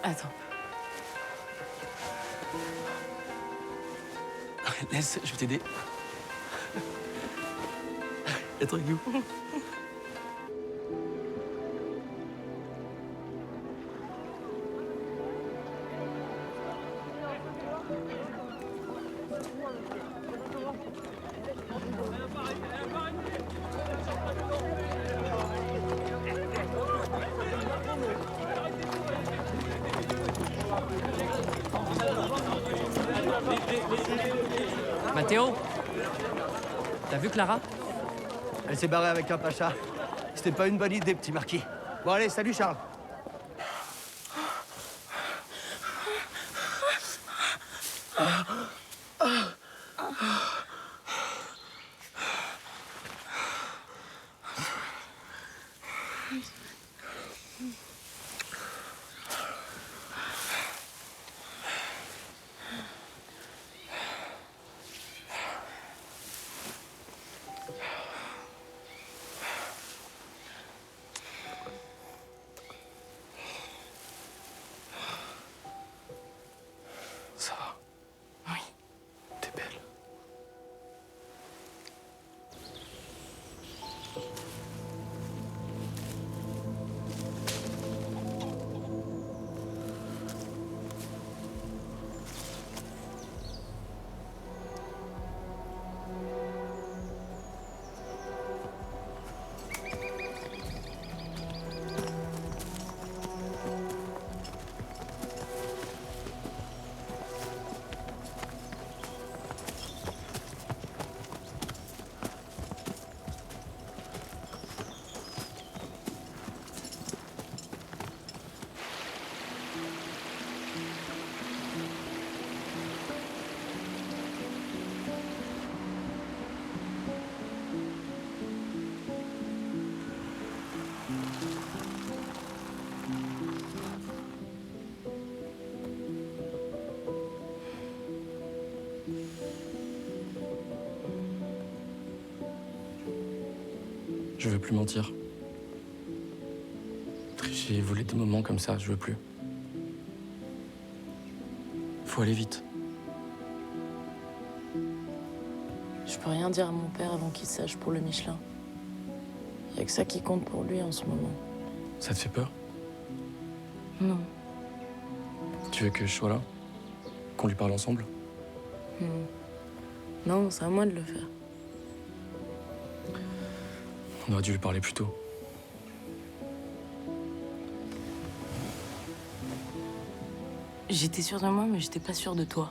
Attends. Laisse, je vais t'aider. Attends, you. Mathéo, t'as vu Clara? Elle s'est barrée avec un pacha. C'était pas une bonne idée, petit marquis. Bon, allez, salut, Charles. Ça va. Je veux plus mentir. Tricher, voler des moments comme ça, je veux plus. Faut aller vite. Je peux rien dire à mon père avant qu'il sache pour le Michelin. Y a que ça qui compte pour lui en ce moment. Ça te fait peur? Non. Tu veux que je sois là? Qu'on lui parle ensemble? Non, c'est à moi de le faire. On aurait dû lui parler plus tôt. J'étais sûre de moi, mais j'étais pas sûre de toi.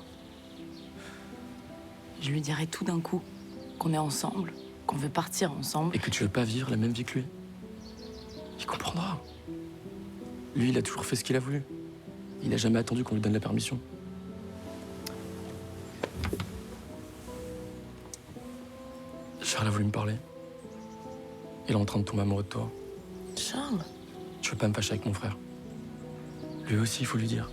Je lui dirais tout d'un coup qu'on est ensemble, qu'on veut partir ensemble. Et que tu veux pas vivre la même vie que lui. Il comprendra. Lui, il a toujours fait ce qu'il a voulu. Il a jamais attendu qu'on lui donne la permission. Charles a voulu me parler. Il est en train de tomber amoureux de toi. Charles? Je veux pas me fâcher avec mon frère. Lui aussi, il faut lui dire.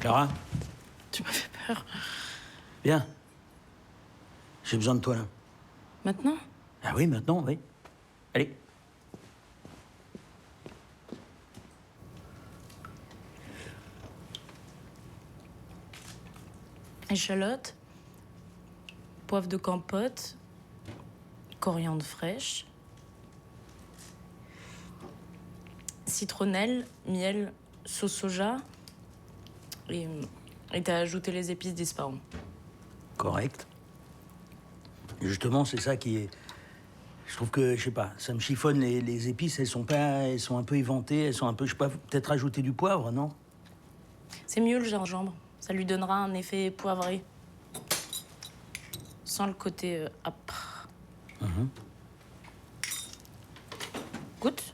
Clara, Tu m'as fait peur. viens. J'ai besoin de toi, là. Maintenant? Ah oui, maintenant, oui. Allez. Échalote, poivre de campote, coriandre fraîche, citronnelle, miel, sauce soja et t'as ajouté les épices d'Ispahan. Correct. Et justement, c'est ça qui est... Je trouve que, je sais pas, ça me chiffonne. Les épices, elles sont un peu éventées, elles sont un peu... Je sais pas, peut-être rajouter du poivre, non? C'est mieux le gingembre, ça lui donnera un effet poivré. Sans le côté âpre. Goûte.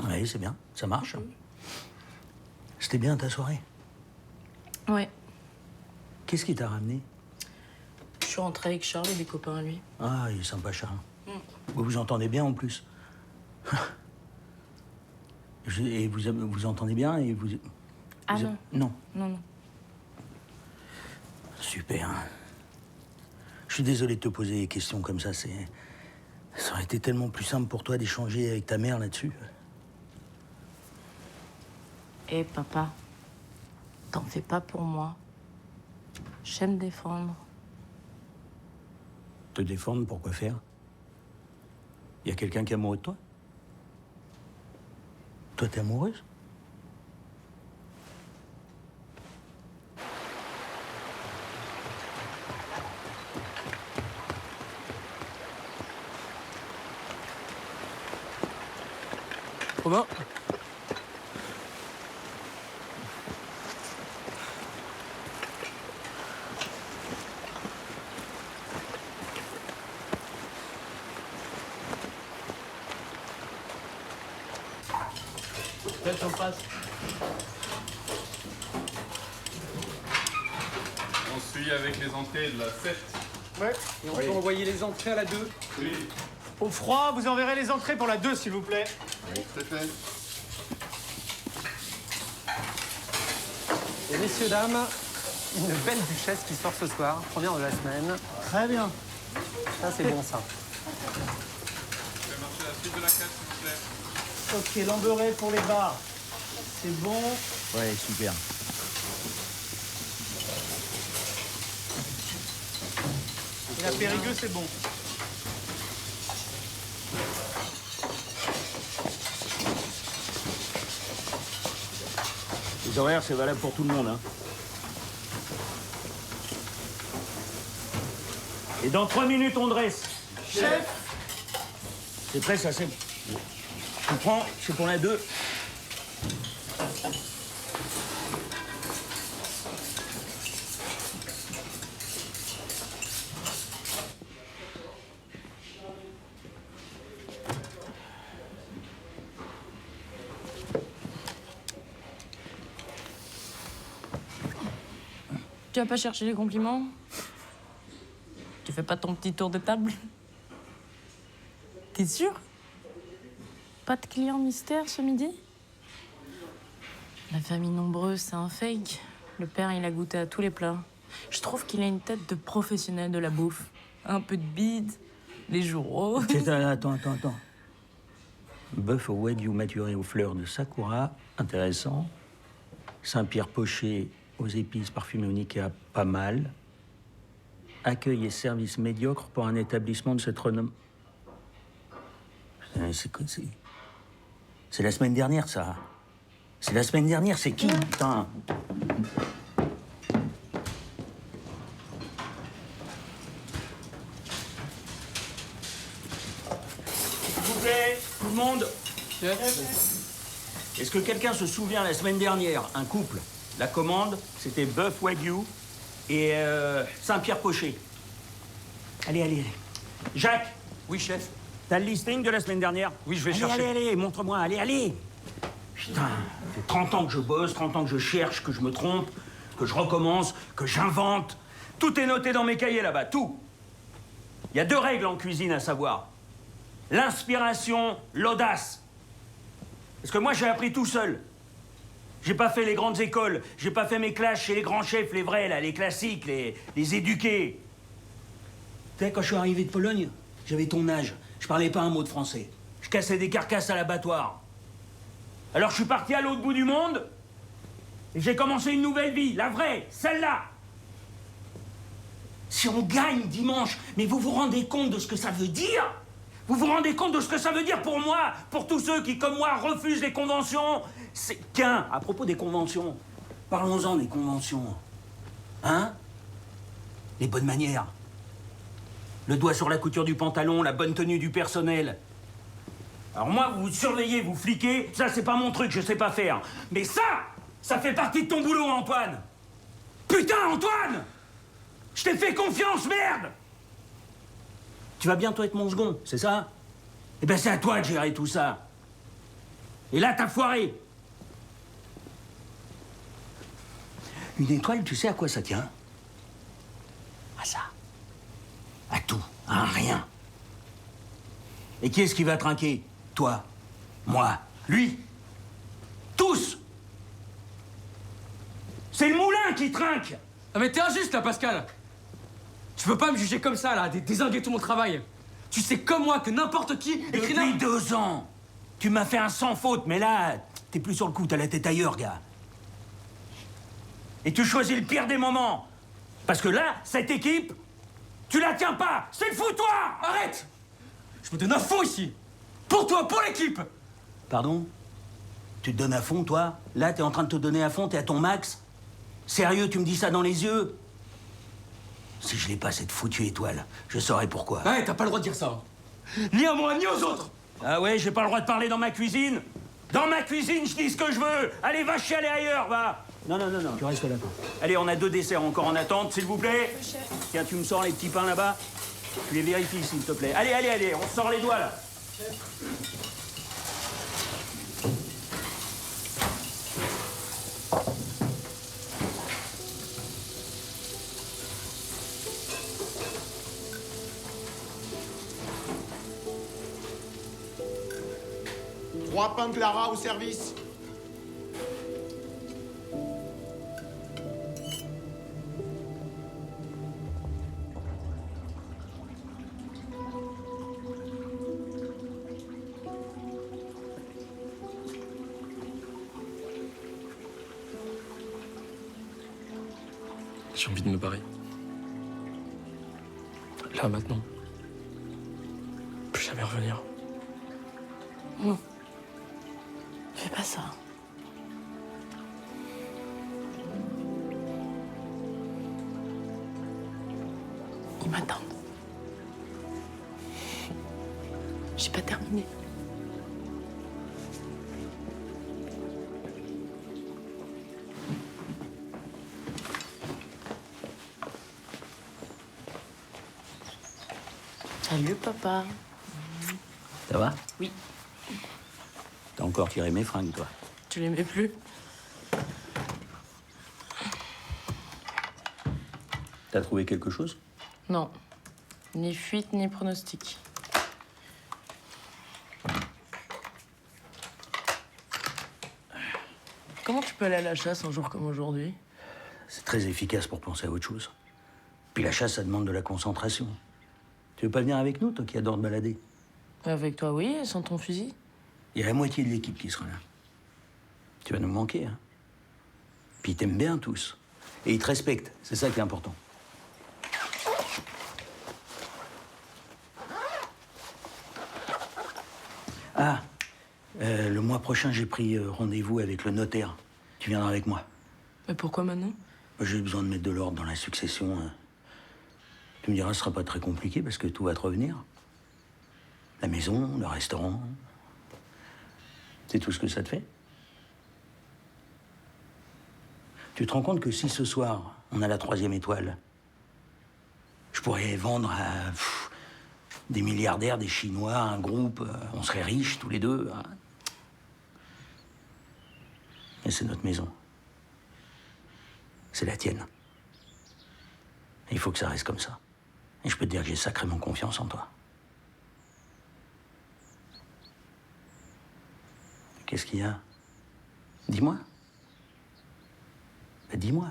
Oui, c'est bien, ça marche. C'était bien ta soirée. Ouais, Qu'est-ce qui t'a ramené? je suis rentrée avec Charles et des copains à lui. Ah, il est sympa, Charles. Vous vous entendez bien, en plus. Et vous entendez bien et vous... Ah vous- non. Non. Non. Super. Je suis désolé de te poser des questions comme ça. Ça aurait été tellement plus simple pour toi d'échanger avec ta mère là-dessus. Eh papa, t'en fais pas pour moi. J'aime défendre. Te défendre, pourquoi faire? Y a quelqu'un qui est amoureux de toi? Toi, t'es amoureuse? Robin? Quelle passe? On suit avec les entrées de la 7. Ouais, et on peut envoyer les entrées à la 2. Oui, Au froid, vous enverrez les entrées pour la 2, s'il vous plaît. c'est fait. Et messieurs, dames, une belle duchesse qui sort ce soir, première de la semaine. Très bien. Ça, c'est bon, ça. Je vais marcher à la suite de la 4, s'il vous plaît. Ok, l'embeurré pour les bars. C'est bon. Ouais, super. Et la Périgueux, c'est bon. Les horaires, c'est valable pour tout le monde, hein. Et dans 3 minutes, on dresse. Chef. C'est prêt, ça, c'est... Tu prends, c'est pour la 2. Tu vas pas chercher les compliments? Tu fais pas ton petit tour de table? T'es sûr? Pas de client mystère ce midi? La famille nombreuse, c'est un fake. Le père, il a goûté à tous les plats. Je trouve qu'il a une tête de professionnel de la bouffe. Un peu de bide, les joues roses. Attends. Bœuf au wagyu maturé aux fleurs de sakura, intéressant. Saint-Pierre poché aux épices parfumées au Nikea, pas mal. Accueil et service médiocre pour un établissement de cette renommée. Putain, c'est quoi, c'est la semaine dernière, ça. C'est la semaine dernière, c'est qui, putain? S'il vous plaît, tout le monde. Est-ce que quelqu'un se souvient, la semaine dernière, un couple, la commande, c'était bœuf wagyu et Saint-Pierre poché. Allez. Jacques. Oui, chef. T'as le listing de la semaine dernière? Oui, je vais chercher. Allez, montre-moi, allez. Putain, ça fait 30 ans que je bosse, 30 ans que je cherche, que je me trompe, que je recommence, que j'invente. Tout est noté dans mes cahiers là-bas, tout. Il y a 2 règles en cuisine à savoir. L'inspiration, l'audace. Parce que moi, j'ai appris tout seul. J'ai pas fait les grandes écoles, j'ai pas fait mes classes chez les grands chefs, les vrais, là, les classiques, les éduqués. Tu sais, quand je suis arrivé de Pologne, j'avais ton âge. Je parlais pas un mot de français. Je cassais des carcasses à l'abattoir. Alors je suis parti à l'autre bout du monde et j'ai commencé une nouvelle vie, la vraie, celle-là. Si on gagne dimanche, mais vous vous rendez compte de ce que ça veut dire? Vous vous rendez compte de ce que ça veut dire pour moi, pour tous ceux qui, comme moi, refusent les conventions? C'est qu'un, à propos des conventions, parlons-en des conventions. Hein? Les bonnes manières. Le doigt sur la couture du pantalon, la bonne tenue du personnel. Alors moi, vous surveillez, vous fliquez, ça c'est pas mon truc, je sais pas faire. Mais ça fait partie de ton boulot, Antoine. Putain, Antoine! Je t'ai fait confiance, merde! Tu vas bientôt être mon second, c'est ça? Eh ben c'est à toi de gérer tout ça. Et là, t'as foiré. Une étoile, tu sais à quoi ça tient? À ça. À tout, à un rien. Et qui est-ce qui va trinquer? Toi, moi, lui, tous. C'est le moulin qui trinque. Ah mais t'es injuste là, Pascal. Tu peux pas me juger comme ça là, dézinguer tout mon travail. Tu sais comme moi que n'importe qui écrit... Depuis 2 ans, tu m'as fait un sans faute, mais là, t'es plus sur le coup, t'as la tête ailleurs, gars. Et tu choisis le pire des moments. Parce que là, cette équipe, tu la tiens pas. C'est le foutoir. Arrête! Je me donne à fond ici. Pour toi, pour l'équipe. Pardon? Tu te donnes à fond, toi? Là, t'es en train de te donner à fond, t'es à ton max? Sérieux, tu me dis ça dans les yeux? Si je n'ai pas cette foutue étoile, je saurais pourquoi. Ouais, t'as pas le droit de dire ça. Ni à moi, ni aux autres. Ah ouais, j'ai pas le droit de parler dans ma cuisine? Dans ma cuisine, je dis ce que je veux. Allez, va chialer ailleurs, va. Non, tu restes là. Allez, on a 2 desserts encore en attente, s'il vous plaît. Tiens, tu me sors les petits pains là-bas. Tu les vérifies, s'il te plaît. Allez, on sort les doigts, là. Trois pains Clara au service. J'ai envie de me barrer. Là, maintenant. Plus jamais revenir. Non. Fais pas ça. Ils m'attendent. J'ai pas terminé. Salut, papa. Ça va? Oui. T'as encore tiré mes fringues, toi. Tu l'aimais plus? T'as trouvé quelque chose? Non. Ni fuite, ni pronostic. Comment tu peux aller à la chasse un jour comme aujourd'hui? C'est très efficace pour penser à autre chose. Puis la chasse, ça demande de la concentration. Tu veux pas venir avec nous, toi qui adore te balader? Avec toi, oui, et sans ton fusil. Il y a la moitié de l'équipe qui sera là. Tu vas nous manquer, hein. Puis ils t'aiment bien tous. Et ils te respectent, c'est ça qui est important. Ah, le mois prochain, j'ai pris rendez-vous avec le notaire. Tu viendras avec moi. Mais pourquoi maintenant? J'ai besoin de mettre de l'ordre dans la succession. Hein. Tu me diras, ce sera pas très compliqué parce que tout va te revenir. La maison, le restaurant. C'est tout ce que ça te fait. Tu te rends compte que si ce soir, on a la 3e étoile, je pourrais vendre à des milliardaires, des Chinois, un groupe, on serait riches tous les deux. Hein. Et c'est notre maison. C'est la tienne. Et il faut que ça reste comme ça. Et je peux te dire que j'ai sacrément confiance en toi. Qu'est-ce qu'il y a? Dis-moi. Ben, dis-moi.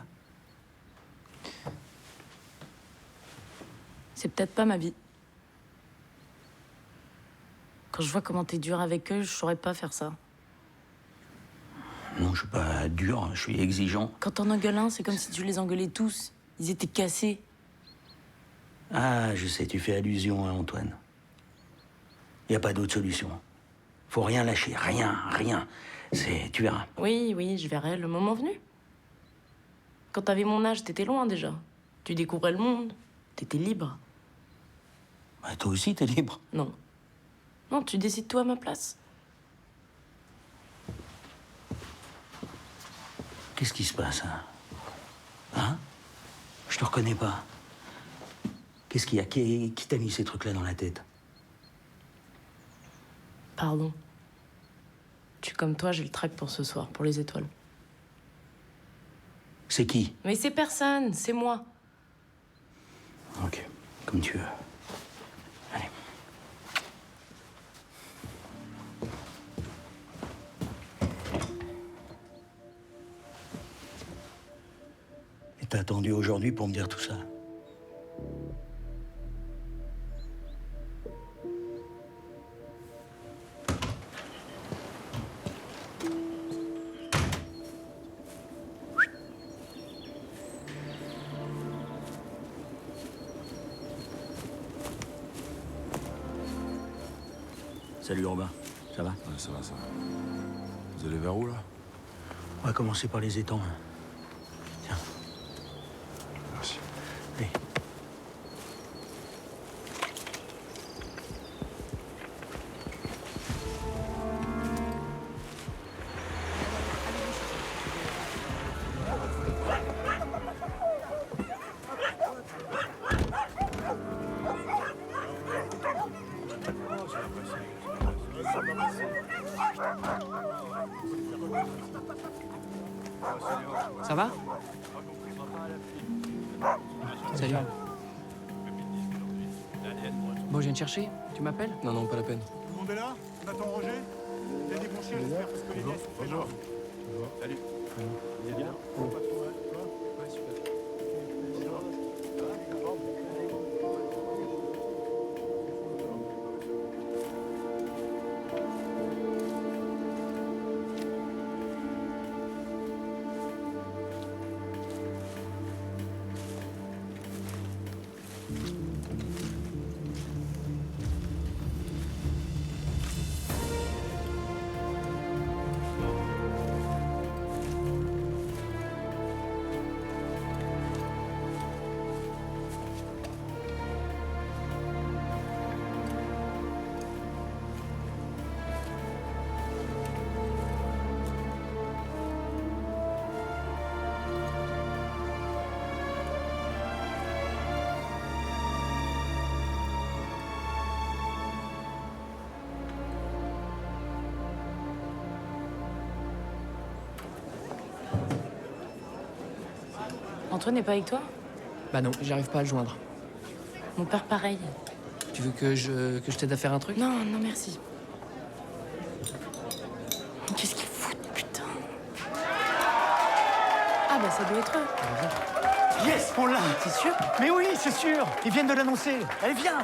C'est peut-être pas ma vie. Quand je vois comment t'es dur avec eux, je saurais pas faire ça. Non, je suis pas dur, je suis exigeant. Quand t'en engueules un, c'est comme si tu les engueulais tous. Ils étaient cassés. Ah, je sais, tu fais allusion à Antoine. Il n'y a pas d'autre solution. Faut rien lâcher, rien. Tu verras. Oui, je verrai le moment venu. Quand t'avais mon âge, t'étais loin déjà. Tu découvrais le monde. T'étais libre. Bah, toi aussi, t'es libre. Non. Non, tu décides toi à ma place. Qu'est-ce qui se passe, hein? Hein? Je te reconnais pas. Qu'est-ce qu'il y a? Qui t'a mis ces trucs-là dans la tête? Pardon. Je suis comme toi, j'ai le trac pour ce soir, pour les étoiles. C'est qui? Mais c'est personne, c'est moi. Ok, comme tu veux. Allez. Et t'as attendu aujourd'hui pour me dire tout ça? Salut Robin, ça va? Ouais, ça va, ça va. Vous allez vers où, là? On va commencer par les étangs. Hein. Tiens. Merci. Allez. Ça va? Salut. Bon, je viens te chercher. Tu m'appelles? Non, pas la peine. Tout le monde est là? Nathan Roger? Il y a des bons chiens, j'espère, parce que les miens sont très graves. Salut. Il est bien? Pas trop mal, toi? Ouais, super. Antoine n'est pas avec toi? Bah non, j'arrive pas à le joindre. Mon père, pareil. Tu veux que je t'aide à faire un truc? Non, non, merci. Qu'est-ce qu'ils foutent, putain? Ah bah ça doit être eux. Yes, on l'a. T'es sûr? Mais oui, c'est sûr. Ils viennent de l'annoncer. Allez, viens.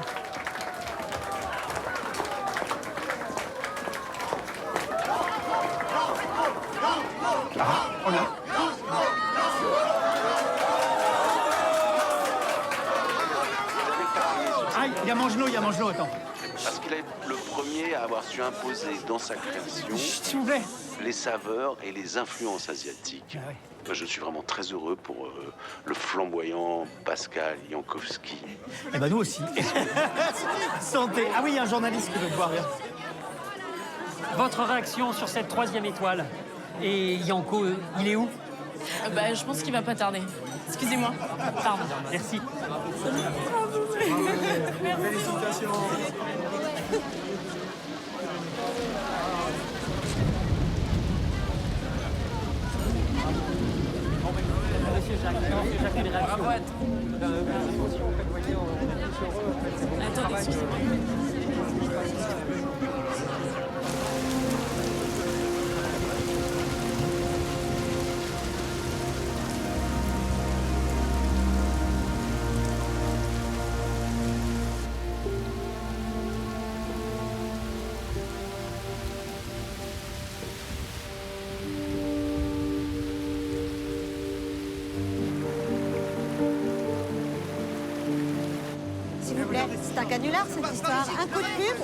On l'a. Ah, il y a Mangelot, attends. Parce qu'il est le premier à avoir su imposer dans sa création Chut, s'il vous plaît. les saveurs et les influences asiatiques. Ah ouais. Moi, je suis vraiment très heureux pour le flamboyant Pascal Jankowski. Eh ben nous aussi. Santé. Ah oui, il y a un journaliste qui veut te voir. Viens. Votre réaction sur cette 3e étoile? Et Yanko, il est où? Bah je pense qu'il va pas tarder. Excusez-moi. Pardon. Merci. Monsieur Jacques, une réaction. Attendez, excusez-moi. S'il vous plaît, c'est un canular cette histoire. Un coup de pub.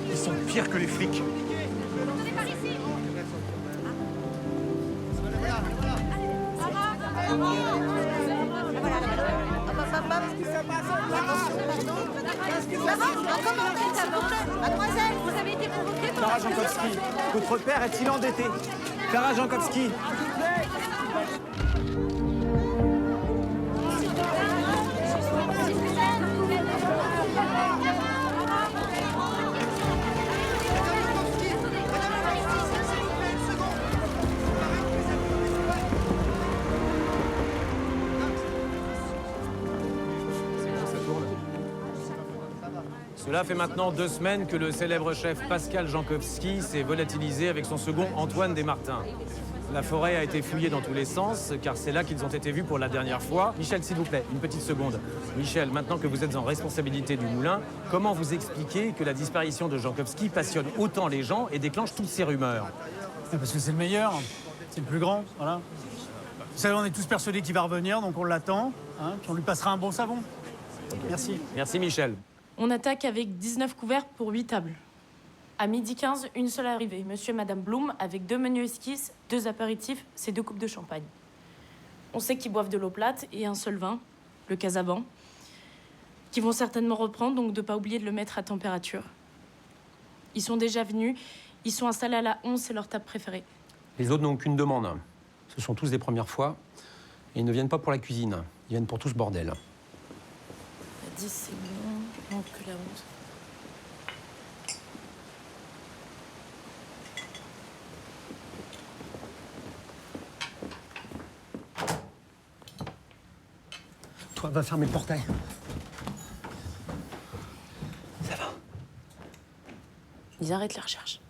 Ils sont pires que les flics. Mademoiselle, vous avez été provoquée par... Clara Jankowski, votre père est-il endetté? Clara Jankowski. Cela fait maintenant 2 semaines que le célèbre chef Pascal Jankowski s'est volatilisé avec son second Antoine Desmartins. La forêt a été fouillée dans tous les sens, car c'est là qu'ils ont été vus pour la dernière fois. Michel, s'il vous plaît, une petite seconde. Michel, maintenant que vous êtes en responsabilité du moulin, comment vous expliquez que la disparition de Jankowski passionne autant les gens et déclenche toutes ces rumeurs? Parce que c'est le meilleur, c'est le plus grand, voilà. Vous savez, on est tous persuadés qu'il va revenir, donc on l'attend, hein, puis on lui passera un bon savon. Merci. Merci Michel. On attaque avec 19 couverts pour 8 tables. À 12h15, une seule arrivée. Monsieur et Madame Blum avec 2 menus esquisses, 2 apéritifs, c'est 2 coupes de champagne. On sait qu'ils boivent de l'eau plate et un seul vin, le Casaban, qui vont certainement reprendre, donc de ne pas oublier de le mettre à température. Ils sont déjà venus, ils sont installés à la 11, c'est leur table préférée. Les autres n'ont aucune demande. Ce sont tous des premières fois. Et ils ne viennent pas pour la cuisine, ils viennent pour tout ce bordel. La 10, c'est bon, non, que la 11. Toi, va fermer le portail. Ça va. Ils arrêtent la recherche.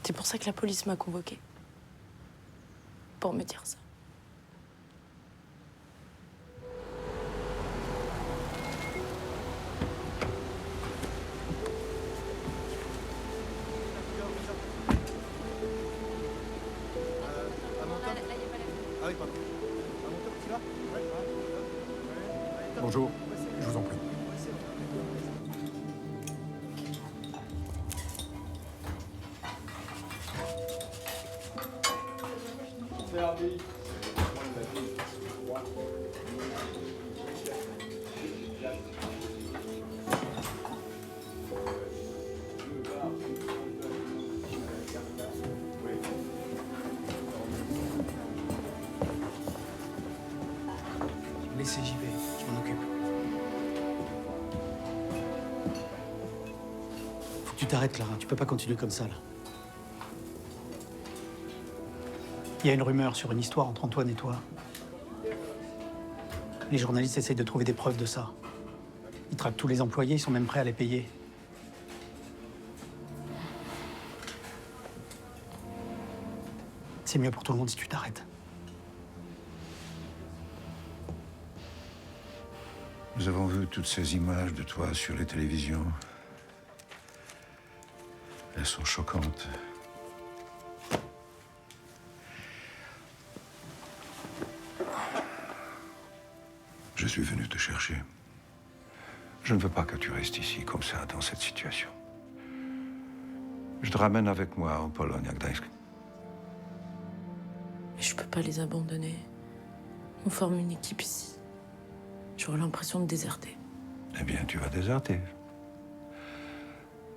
C'est pour ça que la police m'a convoquée. Pour me dire ça. Bonjour, je vous en prie. Laissez, j'y vais, je m'en occupe. Faut que tu t'arrêtes, Clara. Tu peux pas continuer comme ça, là. Il y a une rumeur sur une histoire entre Antoine et toi. Les journalistes essayent de trouver des preuves de ça. Ils traquent tous les employés, ils sont même prêts à les payer. C'est mieux pour tout le monde si tu t'arrêtes. Nous avons vu toutes ces images de toi sur les télévisions. Elles sont choquantes. Je suis venu te chercher. Je ne veux pas que tu restes ici, comme ça, dans cette situation. Je te ramène avec moi en Pologne, à Gdańsk. Mais je peux pas les abandonner. On forme une équipe ici. J'aurais l'impression de déserter. Eh bien, tu vas déserter.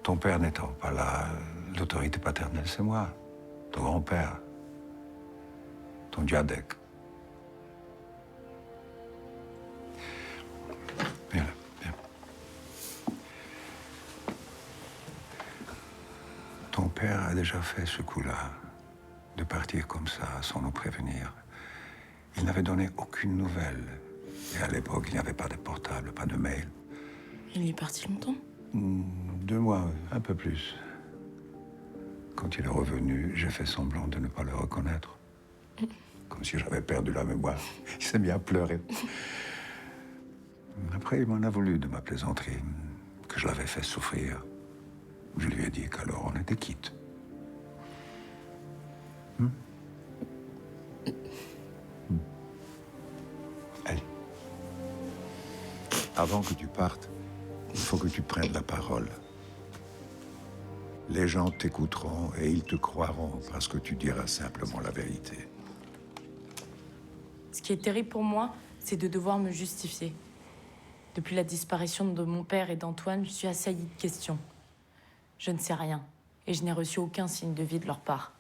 Ton père n'étant pas là, l'autorité paternelle, c'est moi. Ton grand-père. Ton dziadek. Viens là, viens. Ton père a déjà fait ce coup-là, de partir comme ça, sans nous prévenir. Il n'avait donné aucune nouvelle. Et à l'époque, il n'y avait pas de portable, pas de mail. Il est parti longtemps? 2 mois, un peu plus. Quand il est revenu, j'ai fait semblant de ne pas le reconnaître. Comme si j'avais perdu la mémoire. Il s'est mis à pleurer. Après, il m'en a voulu de ma plaisanterie, que je l'avais fait souffrir. Je lui ai dit qu'alors on était quittes. Allez. Avant que tu partes, il faut que tu prennes la parole. Les gens t'écouteront et ils te croiront parce que tu diras simplement la vérité. Ce qui est terrible pour moi, c'est de devoir me justifier. Depuis la disparition de mon père et d'Antoine, je suis assaillie de questions. Je ne sais rien et je n'ai reçu aucun signe de vie de leur part.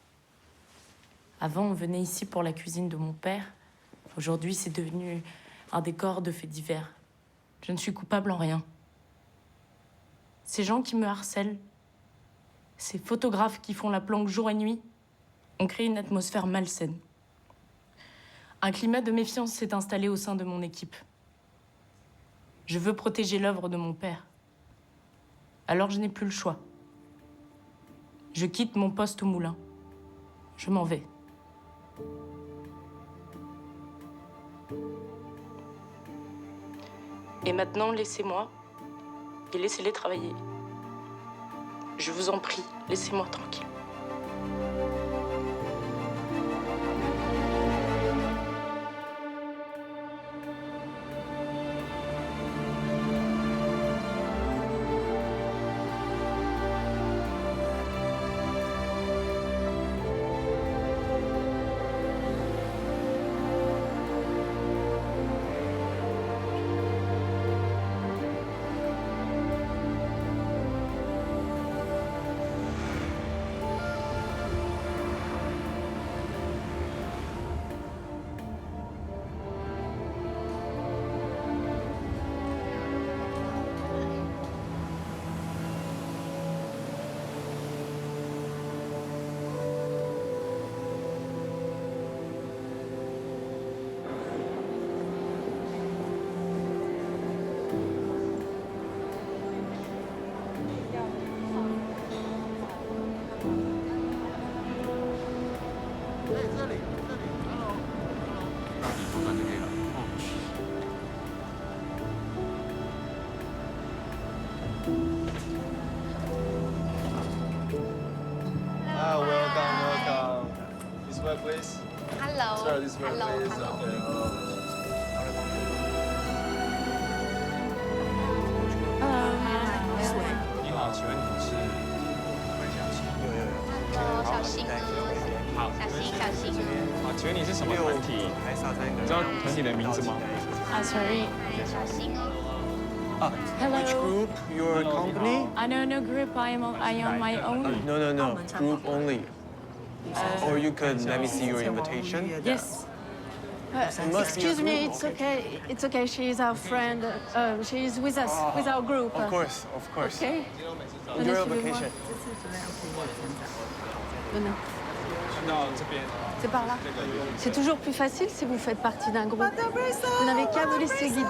Avant, on venait ici pour la cuisine de mon père. Aujourd'hui, c'est devenu un décor de faits divers. Je ne suis coupable en rien. Ces gens qui me harcèlent, ces photographes qui font la planque jour et nuit, ont créé une atmosphère malsaine. Un climat de méfiance s'est installé au sein de mon équipe. Je veux protéger l'œuvre de mon père. Alors je n'ai plus le choix. Je quitte mon poste au moulin. Je m'en vais. Et maintenant, laissez-moi et laissez-les travailler. Je vous en prie, laissez-moi tranquille. Welcome. This way, please. Hello. Sir, this way, Hello. please. Hello. Okay. 你好，请问你是？小新哥。好，小新。好，请问你是什么团体？你知道团体的名字吗？ Sorry. 小新哥。 Hello. Which group? Your company? I know no group. I am on my own. No. Group only. Or you could let me see your invitation. Yes. Excuse me, it's okay. It's okay. She is our friend. She is with us, with our group. Of course. Okay. Enjoy your vacation. C'est par là. C'est toujours plus facile si vous faites partie d'un groupe. Vous n'avez qu'à vous laisser guider.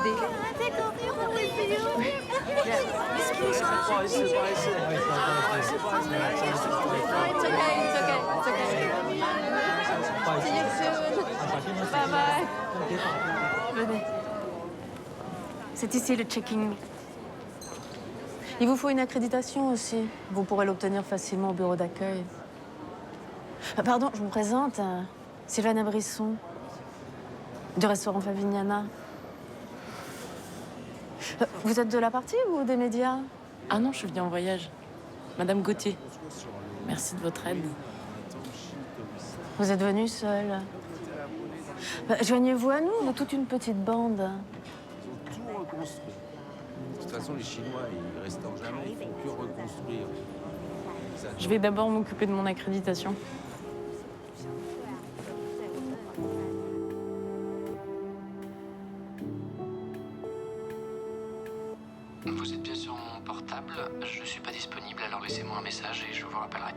Bye bye. Venez. C'est ici le checking. Il vous faut une accréditation aussi. Vous pourrez l'obtenir facilement au bureau d'accueil. Pardon, je vous présente Sylvana Brisson, du restaurant Favignana. Vous êtes de la partie ou des médias? Ah non, je suis venue en voyage. Madame Gauthier, merci de votre aide. Vous êtes venue seule. Joignez-vous à nous, on est toute une petite bande. Tout reconstruit. De toute façon, les Chinois, ils restaurent jamais, ils font que reconstruire. Je vais d'abord m'occuper de mon accréditation. Vous êtes bien sur mon portable, je ne suis pas disponible, alors laissez-moi un message et je vous rappellerai.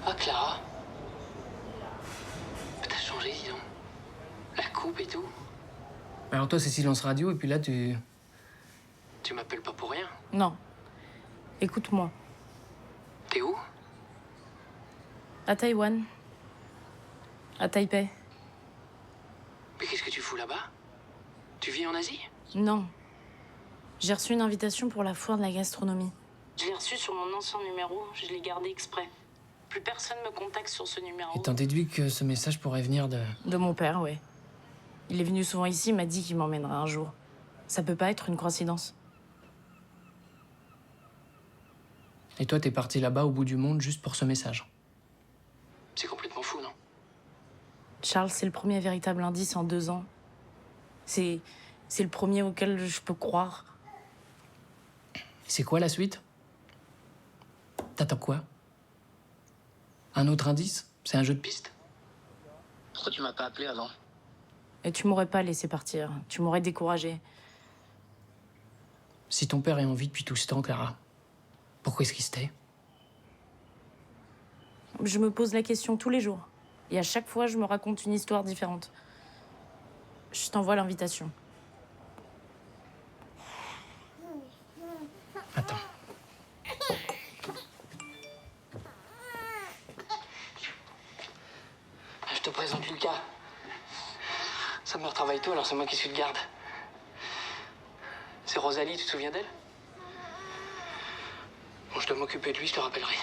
Ah, Clara. T'as changé, dis donc. La coupe et tout. Alors toi, c'est silence radio, et puis là, tu m'appelles pas pour rien. Non. Écoute-moi. T'es où? À Taïwan. À Taipei. Mais qu'est-ce que tu fous là-bas? Tu vis en Asie? Non. J'ai reçu une invitation pour la foire de la gastronomie. Je l'ai reçue sur mon ancien numéro, je l'ai gardé exprès. Plus personne me contacte sur ce numéro. Et t'en déduis que ce message pourrait venir de... De mon père, ouais. Il est venu souvent ici, il m'a dit qu'il m'emmènerait un jour. Ça peut pas être une coïncidence. Et toi, t'es parti là-bas au bout du monde juste pour ce message. C'est complètement fou, non? Charles, c'est le premier véritable indice en 2 ans. C'est le premier auquel je peux croire. C'est quoi la suite? T'attends quoi? Un autre indice? C'est un jeu de piste? Pourquoi tu m'as pas appelé avant? Et tu m'aurais pas laissé partir. Tu m'aurais découragé. Si ton père est en vie depuis tout ce temps, Clara, pourquoi est-ce qu'il se tait? Je me pose la question tous les jours. Et à chaque fois, je me raconte une histoire différente. Je t'envoie l'invitation. Attends. Je te présente Lucas. Sa mère travaille tôt, alors c'est moi qui suis de garde. C'est Rosalie, tu te souviens d'elle? Bon, je dois m'occuper de lui, je te rappellerai.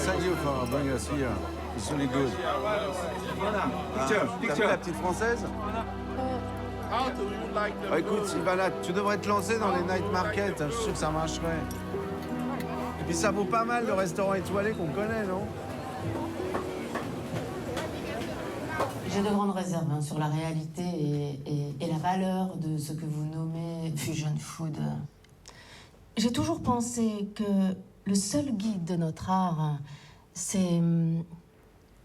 Thank you for bringing us here. It's really good. T'as vu la petite française? Écoute, Sylvana, tu devrais te lancer dans les night markets. Je suis sûr que ça marcherait. Et puis ça vaut pas mal le restaurant étoilé qu'on connaît, non? J'ai de grandes réserves sur la réalité et la valeur de ce que vous nommez fusion food. J'ai toujours pensé que le seul guide de notre art, c'est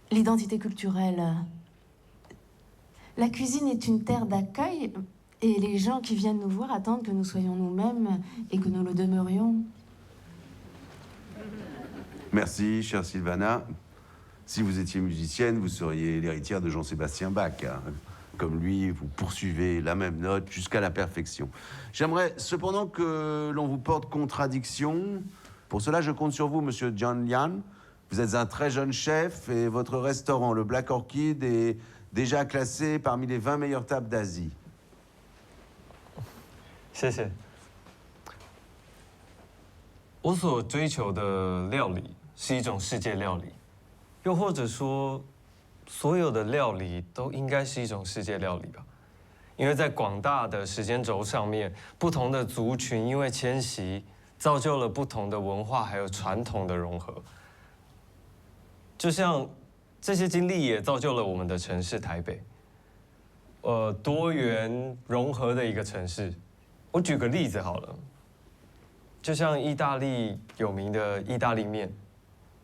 l'identité culturelle. La cuisine est une terre d'accueil et les gens qui viennent nous voir attendent que nous soyons nous-mêmes et que nous le demeurions. Merci, chère Sylvana. Si vous étiez musicienne, vous seriez l'héritière de Jean-Sébastien Bach. Hein. comme lui, vous poursuivez la même note jusqu'à la perfection. J'aimerais cependant que l'on vous porte contradiction. Pour cela, je compte sur vous, monsieur John Lian. Vous êtes un très jeune chef et votre restaurant, le Black Orchid, est déjà classé parmi les 20 meilleures tables d'Asie. 谢谢。我所追求的料理是一种世界料理，又或者说，所有的料理都应该是一种世界料理吧？因为在广大的时间轴上面，不同的族群因为迁徙，造就了不同的文化还有传统的融合。就像这些经历也造就了我们的城市台北，多元融合的一个城市。我举个例子好了。 就像意大利有名的意大利面，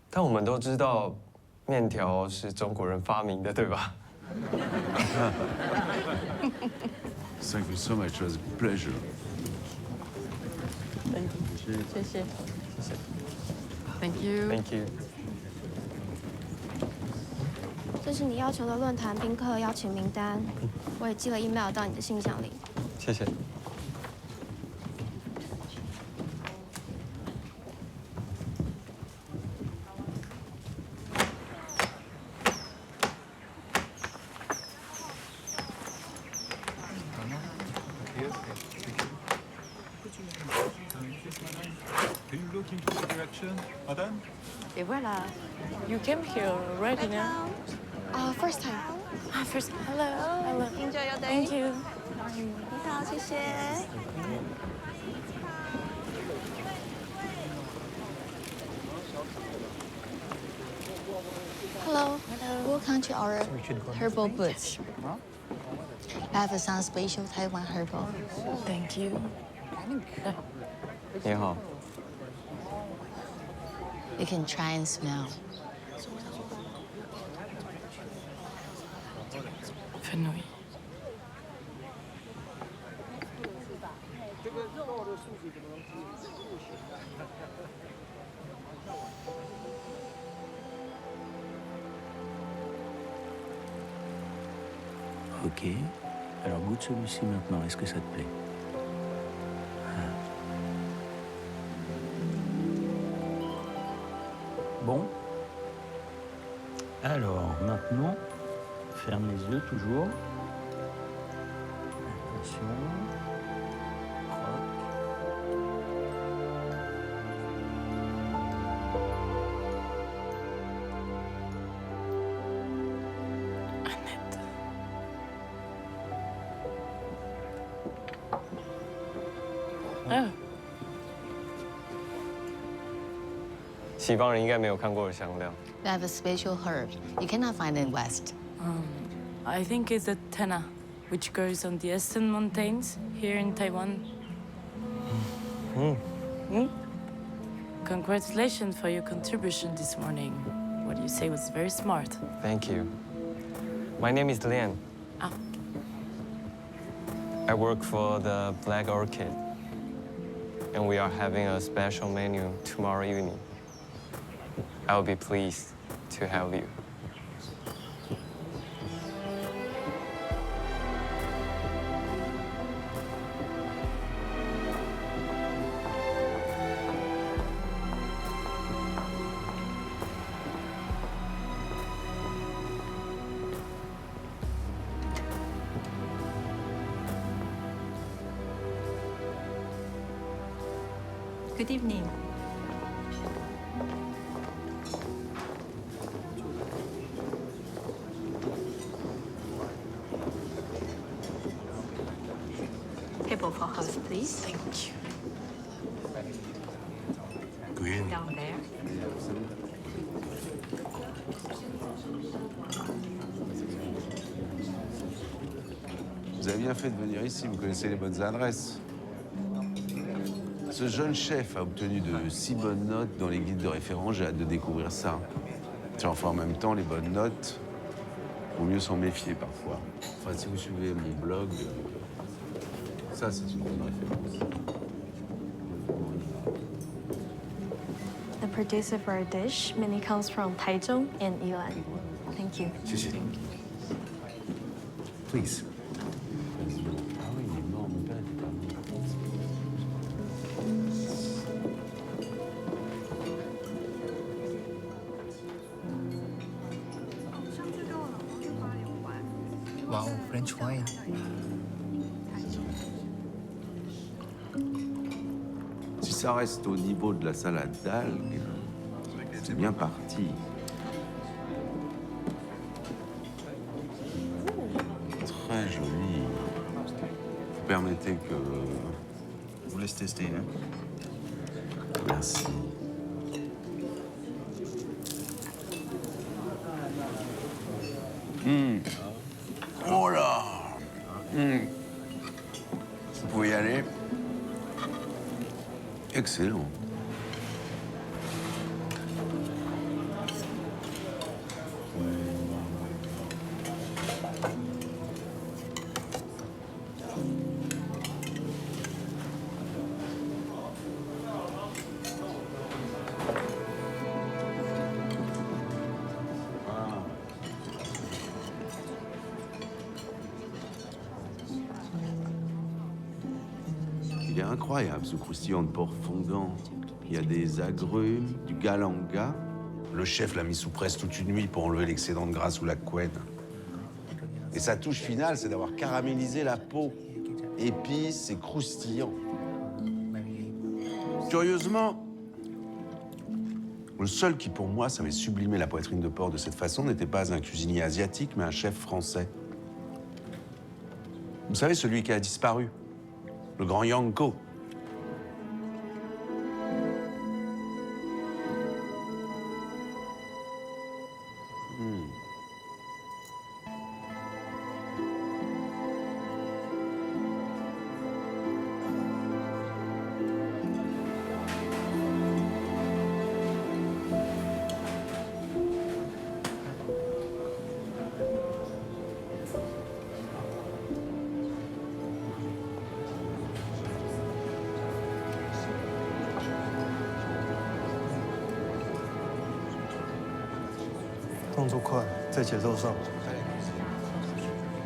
但我们都知道面条是中国人发明的，对吧？ Thank you so much. It was a pleasure. 谢谢。 Thank you. Thank you. 这是你要求的论坛宾客邀请名单，我也寄了 email 到你的信箱里。谢谢。 Can you look into the direction, madame? Et voilà. You came here already now? First time. First. Hello. Hello. Enjoy your day. Thank you. 你好，谢谢。 Hello. Welcome to our herbal booth. I have some special Taiwan herbal. Thank you. 你好。 You can try and smell. Fenouil. Ok. Alors goûte celui-ci maintenant. Est-ce que ça te plaît? Bon. Alors, maintenant, ferme les yeux toujours. Attention. Annette. 西方人应该没有看过的香料。 We have a special herb you cannot find in West. I think it's a tenna, which grows on the Eastern Mountains here in Taiwan. Congratulations for your contribution this morning. What you say was very smart. Thank you. My name is Lian. Ah. I work for the Black Orchid, and we are having a special menu tomorrow evening. I'll be pleased to help you. Good evening. Table for host, please. Thank you. Good. Down there. Vous avez bien fait de venir ici, vous connaissez les bonnes adresses. Ce jeune chef a obtenu de si bonnes notes dans les guides de référence, j'ai hâte de découvrir ça. Tiens, enfin, en même temps, les bonnes notes, vaut mieux s'en méfier parfois. Enfin, si vous suivez mon blog, ça, c'est une bonne référence. The producer for our dish mainly comes from Taichung and Yilan. Thank you. 谢谢。Please. Ah oui, il est mort, mon père était pas mort. Wow, French wine. Si ça reste au niveau de la salade d'algues, c'est bien parti. Très joli. Vous permettez que... Je vous laisse tester, hein. Merci. Oh là. Vous pouvez y aller. Excellent. Il est incroyable, ce croustillant de porc fondant. Il y a des agrumes, du galanga. Le chef l'a mis sous presse toute une nuit pour enlever l'excédent de gras sous la couenne. Et sa touche finale, c'est d'avoir caramélisé la peau. Épices et croustillant. Curieusement, le seul qui, pour moi, savait sublimer la poitrine de porc de cette façon n'était pas un cuisinier asiatique, mais un chef français. Vous savez, celui qui a disparu. Le grand Yanko.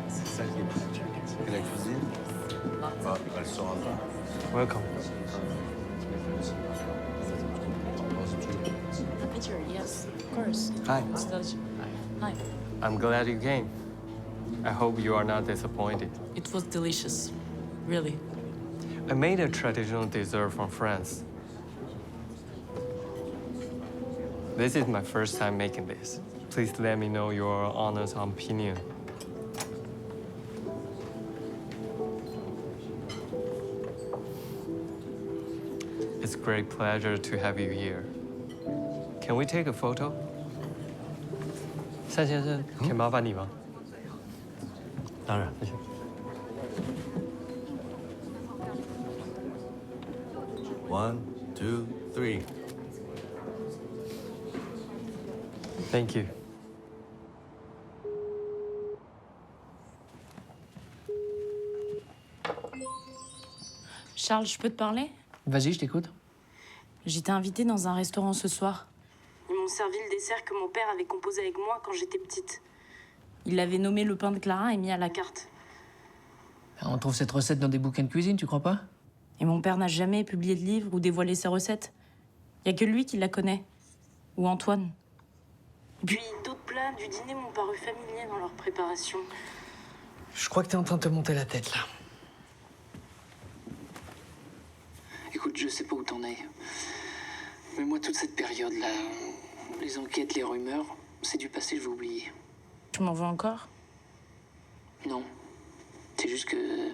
C'est ça qui est bien. Et la cuisine, elle sera pas. Welcome. A picture, yes, of course. Hi. Hi. I'm glad you came. I hope you are not disappointed. It was delicious, really. I made a traditional dessert from France. This is my first time making this. Please let me know your honest opinion. It's a great pleasure to have you here. Can we take a photo? 单先生，可以麻烦你吗？当然，谢谢。One, two, three. Thank you. Charles, je peux te parler? Vas-y, je t'écoute. J'étais invitée dans un restaurant ce soir. Ils m'ont servi le dessert que mon père avait composé avec moi quand j'étais petite. Il l'avait nommé le pain de Clara et mis à la carte. On trouve cette recette dans des bouquins de cuisine, tu crois pas? Et mon père n'a jamais publié de livre ou dévoilé ses recettes. Il y a que lui qui la connaît. Ou Antoine. Puis d'autres plats du dîner m'ont paru familiers dans leur préparation. Je crois que t'es en train de te monter la tête, là. Écoute, je sais pas où t'en es. Mais moi, toute cette période-là, les enquêtes, les rumeurs, c'est du passé, je vais oublier. Tu m'en veux encore? Non. C'est juste que...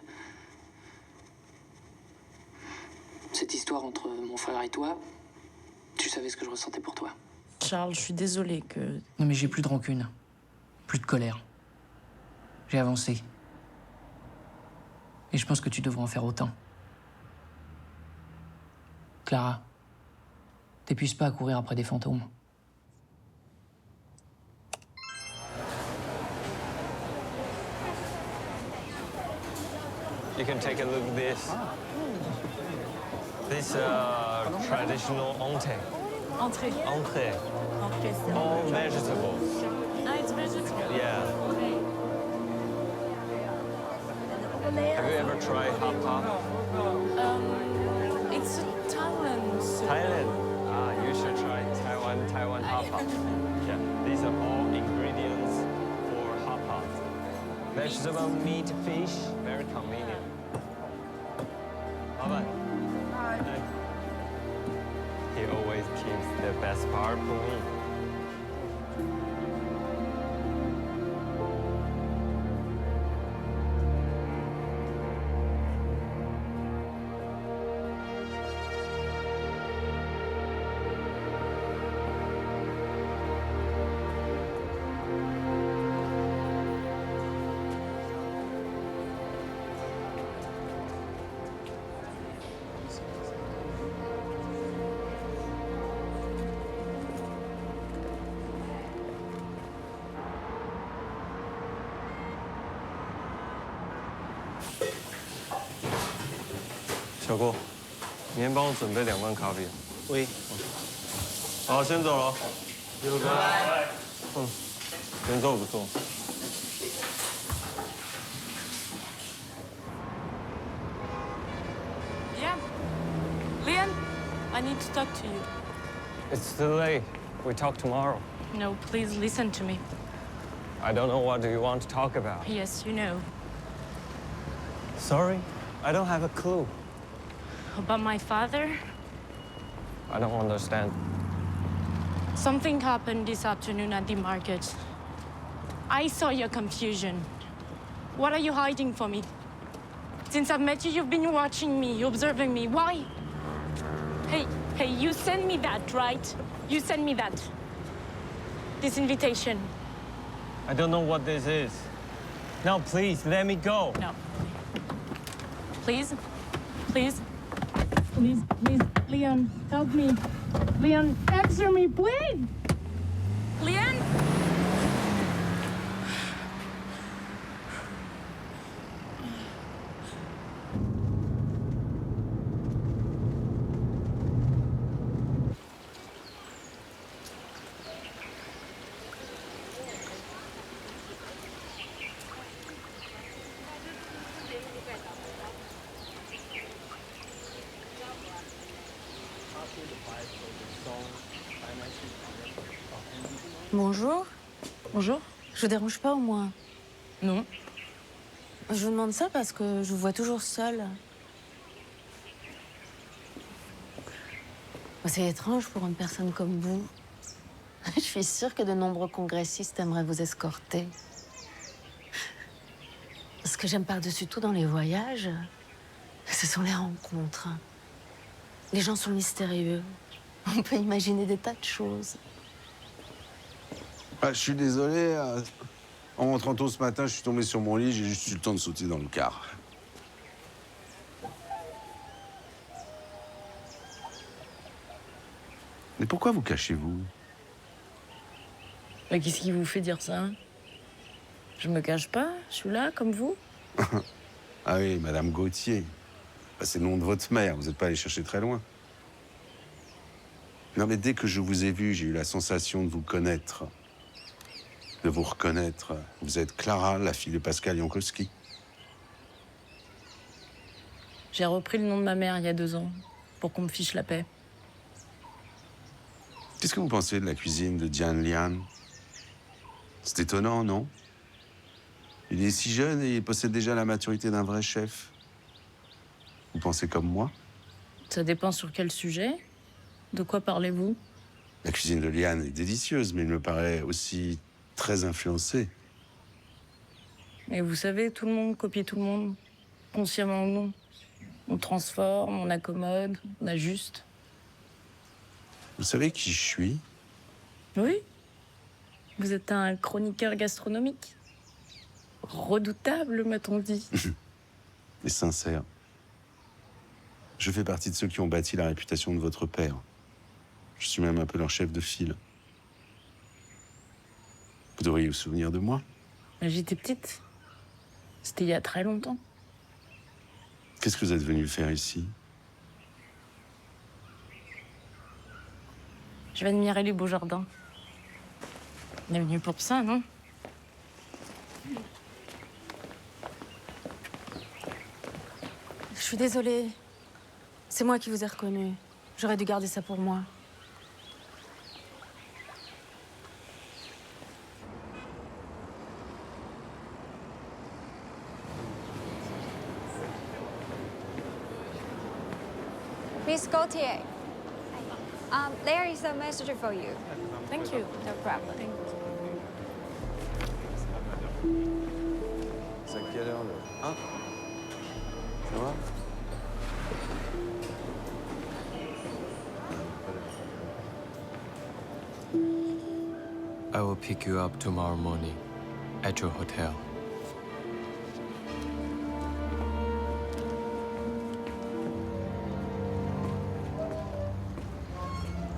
cette histoire entre mon frère et toi, tu savais ce que je ressentais pour toi. Charles, je suis désolée que... Non mais j'ai plus de rancune. Plus de colère. J'ai avancé. Et je pense que tu devrais en faire autant. Clara, t'épuises pas à courir après des fantômes. You can take a look at this. This traditional entrée. Entrée. Entrée. Entrée, c'est All vegetables. Ah, it's vegetable. Yeah. Okay. try hot pot? It's a Thailand soup. Thailand. You should try Taiwan hot pot. Yeah, these are all ingredients for hot pot. Vegetable, meat, fish, very convenient. Bye bye. He always keeps the best part for me.小郭，明天帮我准备2罐咖啡。喂。好，先走了。拜拜。人都不错。Yeah. Leon, I need to talk to you. It's too late. We talk tomorrow. No, please listen to me. I don't know what you want to talk about. Yes, you know. Sorry, I don't have a clue. About my father? I don't understand. Something happened this afternoon at the market. I saw your confusion. What are you hiding from me? Since I've met you, you've been watching me, observing me. Why? Hey, you sent me that, right? You sent me that. This invitation. I don't know what this is. Now, please, let me go. No. Please? Please? Please, Leon, help me. Leon, answer me, please! Leon? Bonjour. Bonjour. Je vous dérange pas au moins? Non. Je vous demande ça parce que je vous vois toujours seule. C'est étrange pour une personne comme vous. Je suis sûre que de nombreux congressistes aimeraient vous escorter. Ce que j'aime par-dessus tout dans les voyages, ce sont les rencontres. Les gens sont mystérieux. On peut imaginer des tas de choses. Ah, je suis désolé. En rentrant tôt ce matin, je suis tombé sur mon lit, j'ai juste eu le temps de sauter dans le car. Mais pourquoi vous cachez-vous? Mais qu'est-ce qui vous fait dire ça? Je me cache pas, je suis là, comme vous. Ah oui, Madame Gauthier. Bah, c'est le nom de votre mère, vous n'êtes pas allé chercher très loin. Non, mais dès que je vous ai vu, j'ai eu la sensation de vous connaître. De vous reconnaître. Vous êtes Clara, la fille de Pascal Jankowski. J'ai repris le nom de ma mère il y a 2 ans, pour qu'on me fiche la paix. Qu'est-ce que vous pensez de la cuisine de Jian Lian? C'est étonnant, non? Il est si jeune et il possède déjà la maturité d'un vrai chef. Vous pensez comme moi? Ça dépend sur quel sujet. De quoi parlez-vous? La cuisine de Lian est délicieuse, mais il me paraît aussi très influencée. Mais vous savez, tout le monde copie tout le monde, consciemment ou non. On transforme, on accommode, on ajuste. Vous savez qui je suis? Oui. Vous êtes un chroniqueur gastronomique. Redoutable, m'a-t-on dit. Et sincère. Je fais partie de ceux qui ont bâti la réputation de votre père. Je suis même un peu leur chef de file. Vous devriez vous souvenir de moi. J'étais petite. C'était il y a très longtemps. Qu'est-ce que vous êtes venu faire ici? Je vais admirer les beaux jardins. On est venu pour ça, non? suis désolée. C'est moi qui vous ai reconnu. J'aurais dû garder ça pour moi. Miss Gauthier, there is a message for you. Thank you. No problem. Thank you. C'est à quelle heure, là? Hein? Ça va? I will pick you up tomorrow morning at your hotel.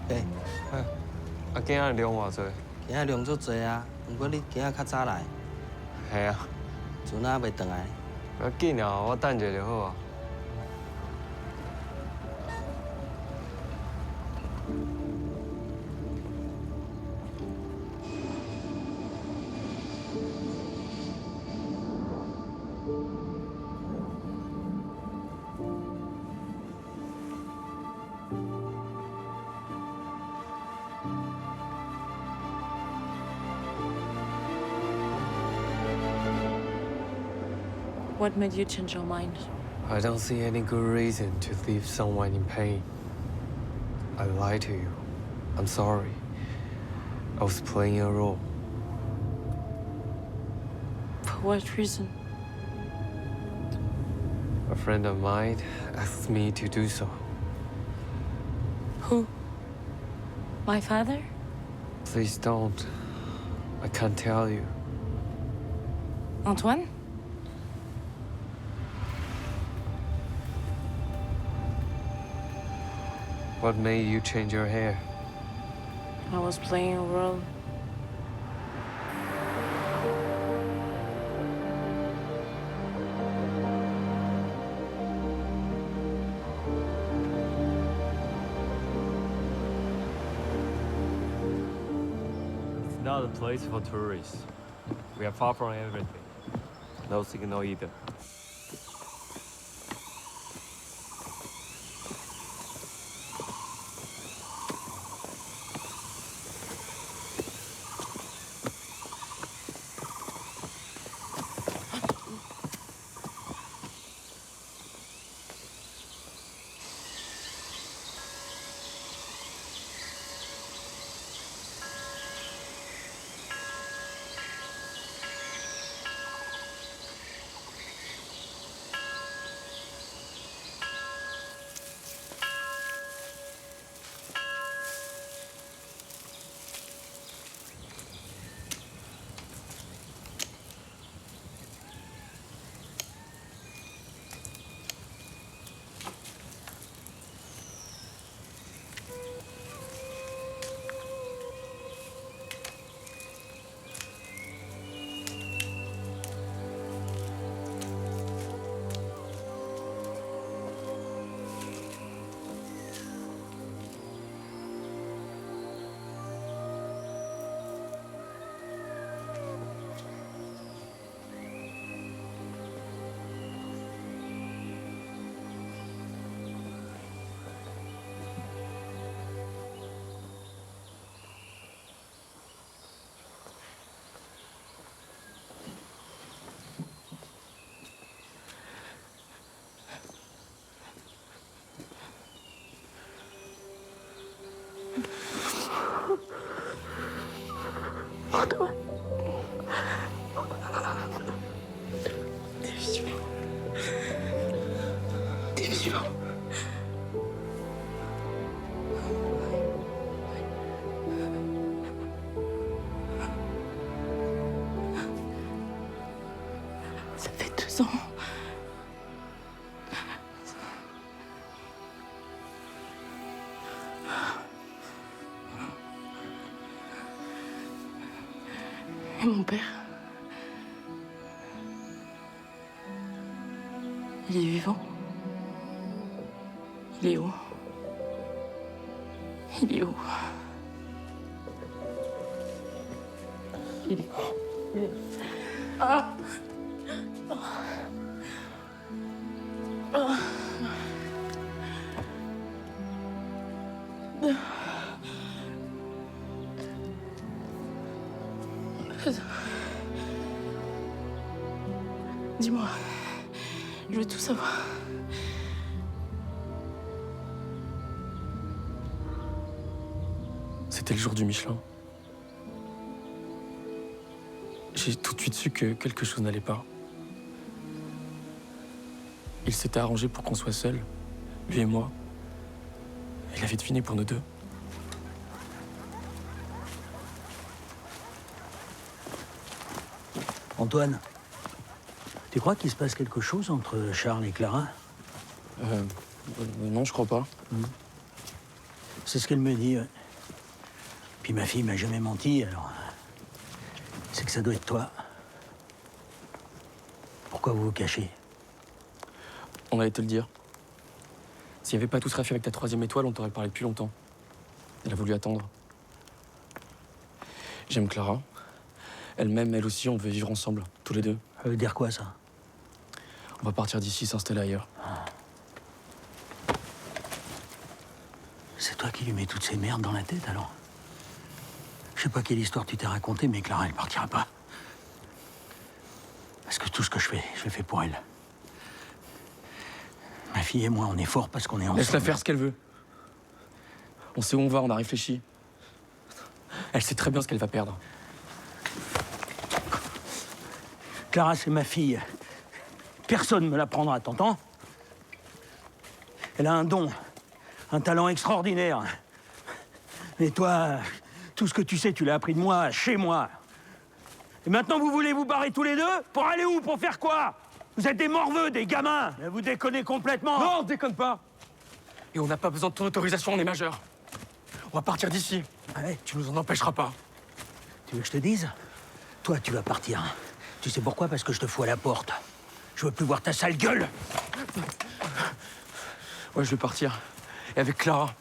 Hey. 今仔量偌济？今仔量足济啊，不过你今仔较早来。系啊。船仔未转来。不要紧啊，我等者就好啊。What made you change your mind? I don't see any good reason to leave someone in pain. I lied to you. I'm sorry. I was playing a role. For what reason? A friend of mine asked me to do so. Who? My father? Please don't. I can't tell you. Antoine? What made you change your hair? I was playing a role. It's not a place for tourists. We are far from everything. No signal either. Antoine. T'es vivant. T'es vivant. Ça fait 2 ans. Et mon père, il est vivant. Il est où? Il est où? Il est où? Il est... Ah! Ah! Ah! Dis-moi. Je veux tout savoir. C'était le jour du Michelin. J'ai tout de suite su que quelque chose n'allait pas. Il s'était arrangé pour qu'on soit seuls, lui et moi. Il avait deviné pour nous deux. Antoine, tu crois qu'il se passe quelque chose entre Charles et Clara? Non, je crois pas. C'est ce qu'elle me dit, ouais. Puis ma fille m'a jamais menti, alors... C'est que ça doit être toi. Pourquoi vous vous cachez? On allait te le dire. S'il n'y avait pas tout ce raffiné avec ta 3e étoile, on t'aurait parlé depuis longtemps. Elle a voulu attendre. J'aime Clara. Elle m'aime, elle aussi, on veut vivre ensemble, tous les deux. Ça veut dire quoi, ça? On va partir d'ici, s'installer ailleurs. C'est toi qui lui mets toutes ces merdes dans la tête, alors? Je sais pas quelle histoire tu t'es racontée, mais Clara, elle partira pas. Parce que tout ce que je le fais pour elle. Ma fille et moi, on est forts parce qu'on est ensemble. Laisse-la faire ce qu'elle veut. On sait où on va, on a réfléchi. Elle sait très bien ce qu'elle va perdre. Clara, c'est ma fille. Personne ne me la prendra, t'entends? Elle a un don, un talent extraordinaire. Et toi, tout ce que tu sais, tu l'as appris de moi, chez moi. Et maintenant, vous voulez vous barrer tous les deux? Pour aller où? Pour faire quoi? Vous êtes des morveux, des gamins. Mais vous déconnez complètement. Non, on déconne pas. Et on n'a pas besoin de ton autorisation, on est majeur. On va partir d'ici. Ouais. Tu nous en empêcheras pas. Tu veux que je te dise? Toi, tu vas partir. Tu sais pourquoi? Parce que je te fous à la porte. Je veux plus voir ta sale gueule. Ouais, je vais partir. Et avec Clara.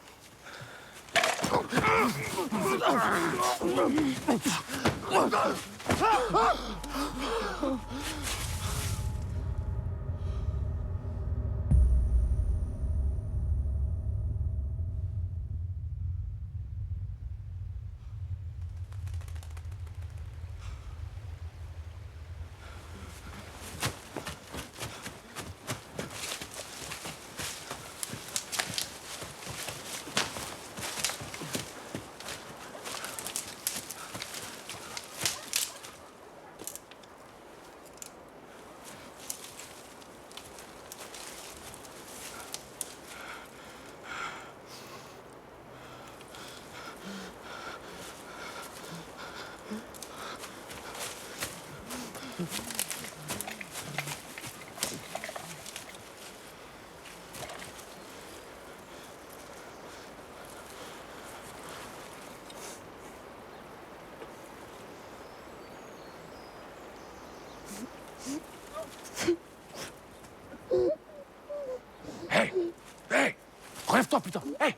Relève-toi, putain. Hé,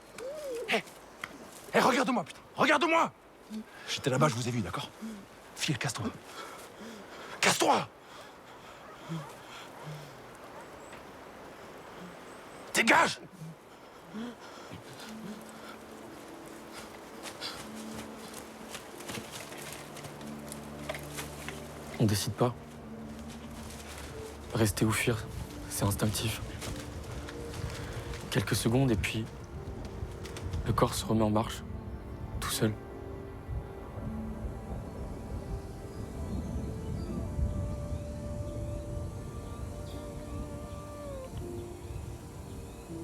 regarde-moi, putain. Regarde-moi. J'étais là-bas, je vous ai vu, d'accord? File, casse-toi. Casse-toi. Dégage. On décide pas. Rester ou fuir, c'est instinctif. Quelques secondes et puis le corps se remet en marche, tout seul.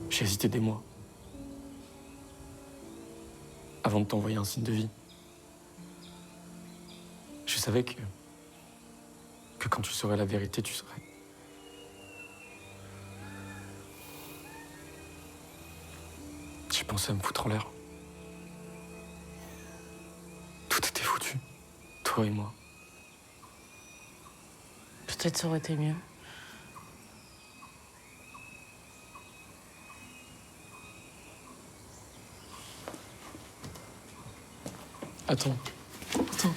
J'ai hésité des mois avant de t'envoyer un signe de vie. Je savais que quand tu saurais la vérité, tu saurais. J'ai pensé à me foutre en l'air. Tout était foutu, toi et moi. Peut-être ça aurait été mieux. Attends. Attends.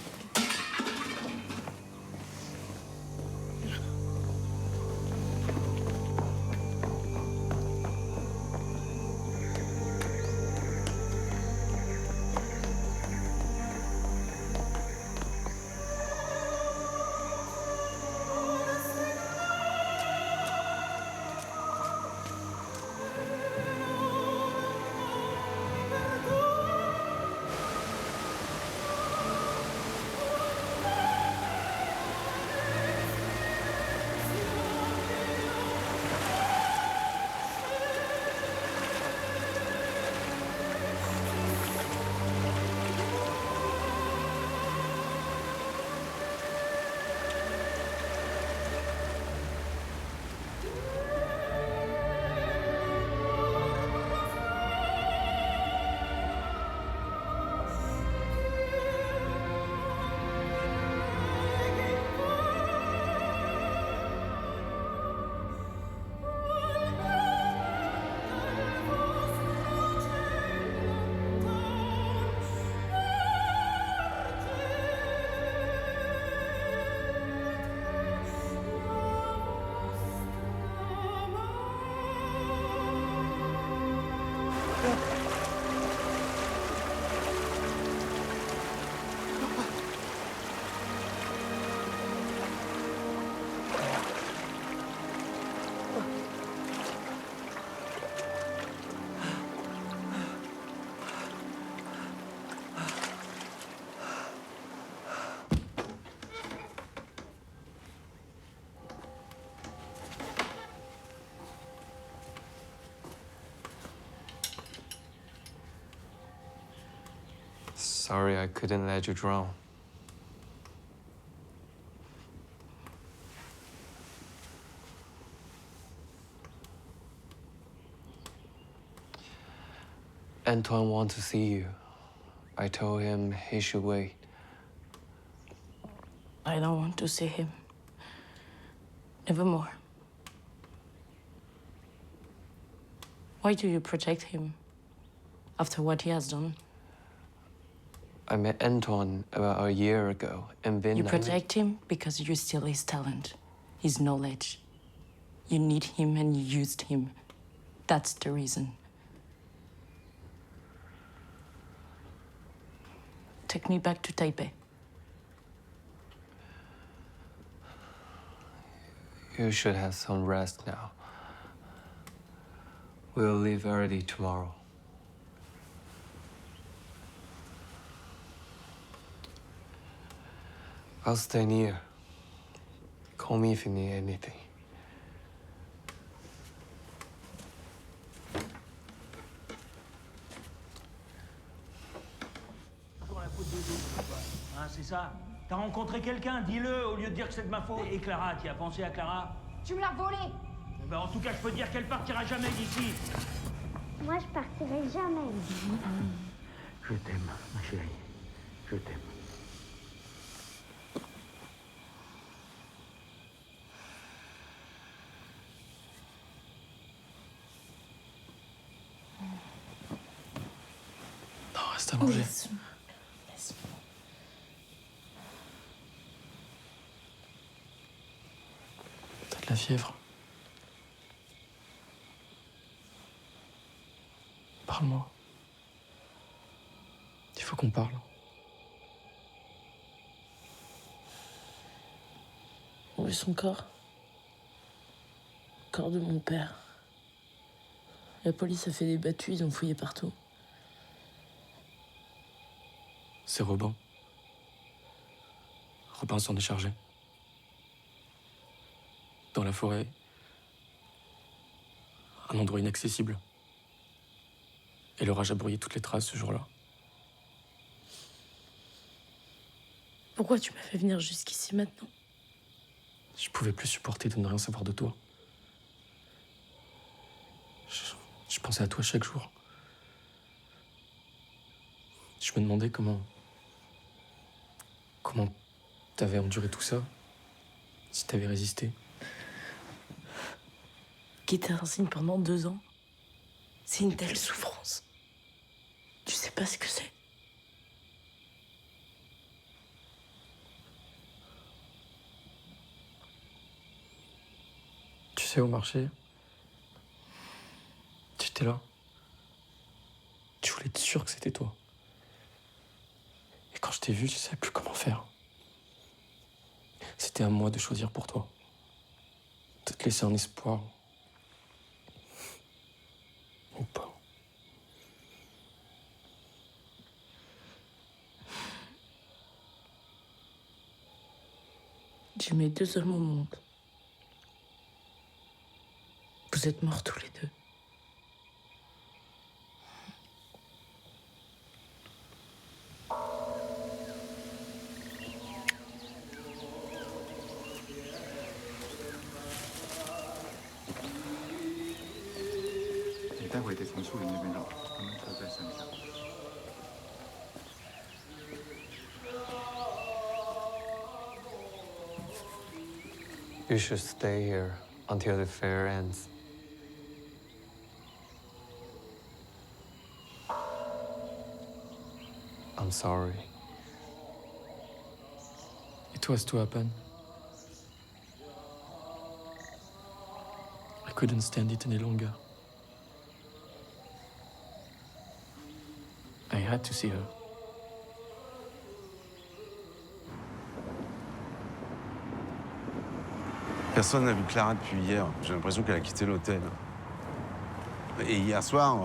sorry I couldn't let you drown. Antoine wants to see you. I told him he should wait. I don't want to see him. Nevermore. Why do you protect him after what he has done? I met Antoine about a year ago in Vietnam. You protect him because you steal his talent, his knowledge. You need him and you used him. That's the reason. Take me back to Taipei. You should have some rest now. We'll leave early tomorrow. I'll stay near. Call me if you need anything. Hein, c'est ça. T'as rencontré quelqu'un, dis-le, au lieu de dire que c'est de ma faute. Et Clara, tu as pensé à Clara? Tu me l'as volé. Eh ben, en tout cas, je peux te dire qu'elle partira jamais d'ici. Moi, je partirai jamais. Je t'aime, ma chérie. Je t'aime. Non, reste allongé. Laisse-moi. T'as de la fièvre. Parle-moi. Il faut qu'on parle. Où est son corps? Le corps de mon père. La police a fait des battues, ils ont fouillé partout. C'est Robin. Robin s'en est chargé. Dans la forêt. Un endroit inaccessible. Et l'orage a brouillé toutes les traces ce jour-là. Pourquoi tu m'as fait venir jusqu'ici maintenant? Je pouvais plus supporter de ne rien savoir de toi. Je pensais à toi chaque jour. Je me demandais comment t'avais enduré tout ça, si t'avais résisté. Quitter un signe pendant 2 ans, c'est une telle souffrance. Tu sais pas ce que c'est. Tu sais, au marché, tu étais là. Tu voulais être sûr que c'était toi. Et quand je t'ai vu, je savais plus comment faire. C'était à moi de choisir pour toi. De te laisser un espoir. Ou pas. J'aimais 2 hommes au monde. Vous êtes morts tous les 2. You should stay here until the fair ends. I'm sorry. It was to happen. I couldn't stand it any longer. I had to see her. Personne n'a vu Clara depuis hier. J'ai l'impression qu'elle a quitté l'hôtel. Et hier soir,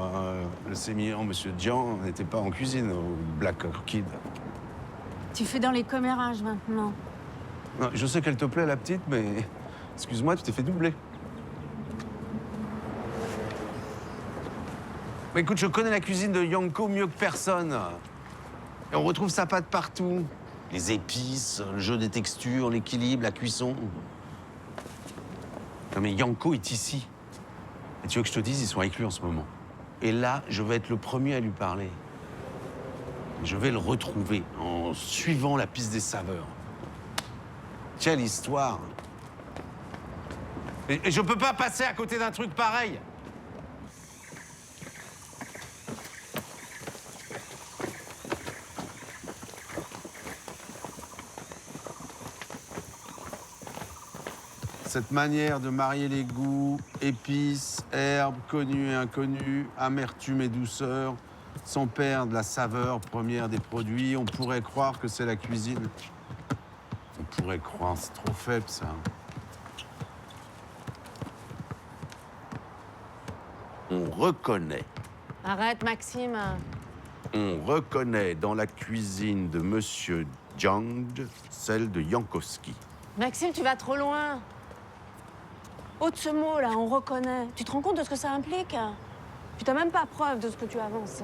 le sémillant, Monsieur Jian, n'était pas en cuisine au Black Orchid. Tu fais dans les commérages maintenant. Non, je sais qu'elle te plaît, la petite, mais excuse-moi, tu t'es fait doubler. Mais écoute, je connais la cuisine de Yanko mieux que personne. Et on retrouve sa patte partout. Les épices, le jeu des textures, l'équilibre, la cuisson. Non mais Yanko est ici. Et tu veux que je te dise, ils sont avec lui en ce moment. Et là, je vais être le premier à lui parler. Je vais le retrouver en suivant la piste des saveurs. Quelle histoire! Et je peux pas passer à côté d'un truc pareil! Cette manière de marier les goûts, épices, herbes, connues et inconnues, amertume et douceur, sans perdre la saveur première des produits, on pourrait croire que c'est la cuisine. On pourrait croire, c'est trop faible ça. On reconnaît. Arrête, Maxime. On reconnaît dans la cuisine de Monsieur Jiang celle de Jankowski. Maxime, tu vas trop loin. Ôte ce mot-là, on reconnaît. Tu te rends compte de ce que ça implique? Tu n'as même pas preuve de ce que tu avances.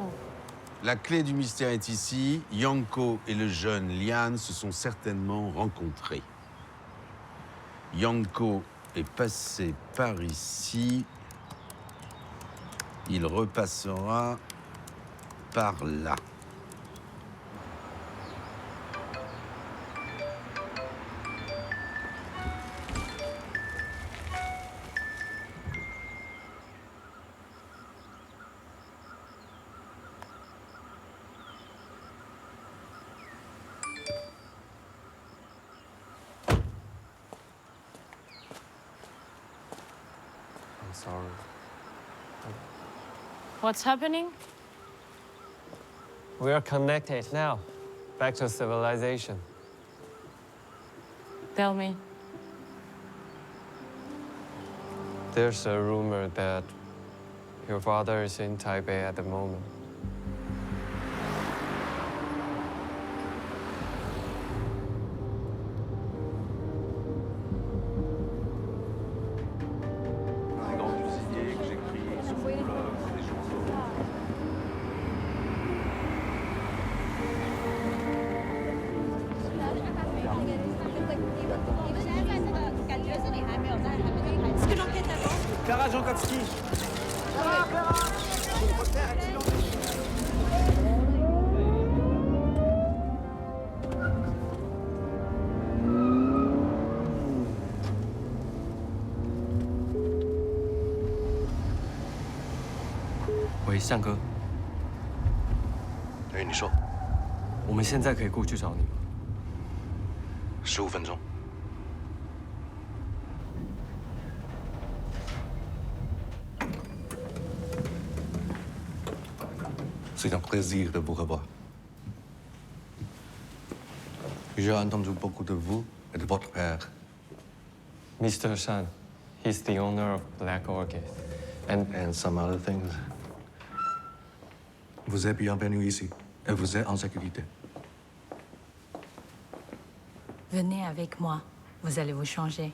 La clé du mystère est ici. Yanko et le jeune Lian se sont certainement rencontrés. Yanko est passé par ici. Il repassera par là. I'm sorry. What's happening? We are connected now. Back to civilization. Tell me. There's a rumor that your father is in Taipei at the moment. Clara Jankowski. Clara. 喂，向哥。哎，你说。我们现在可以过去找你吗？15分钟。 C'est un plaisir de vous revoir. J'ai entendu beaucoup de vous et de votre père. Mr. Shan, he's the owner of Black Orchid. And some other things. Vous êtes bienvenu ici et vous êtes en sécurité. Venez avec moi, vous allez vous changer.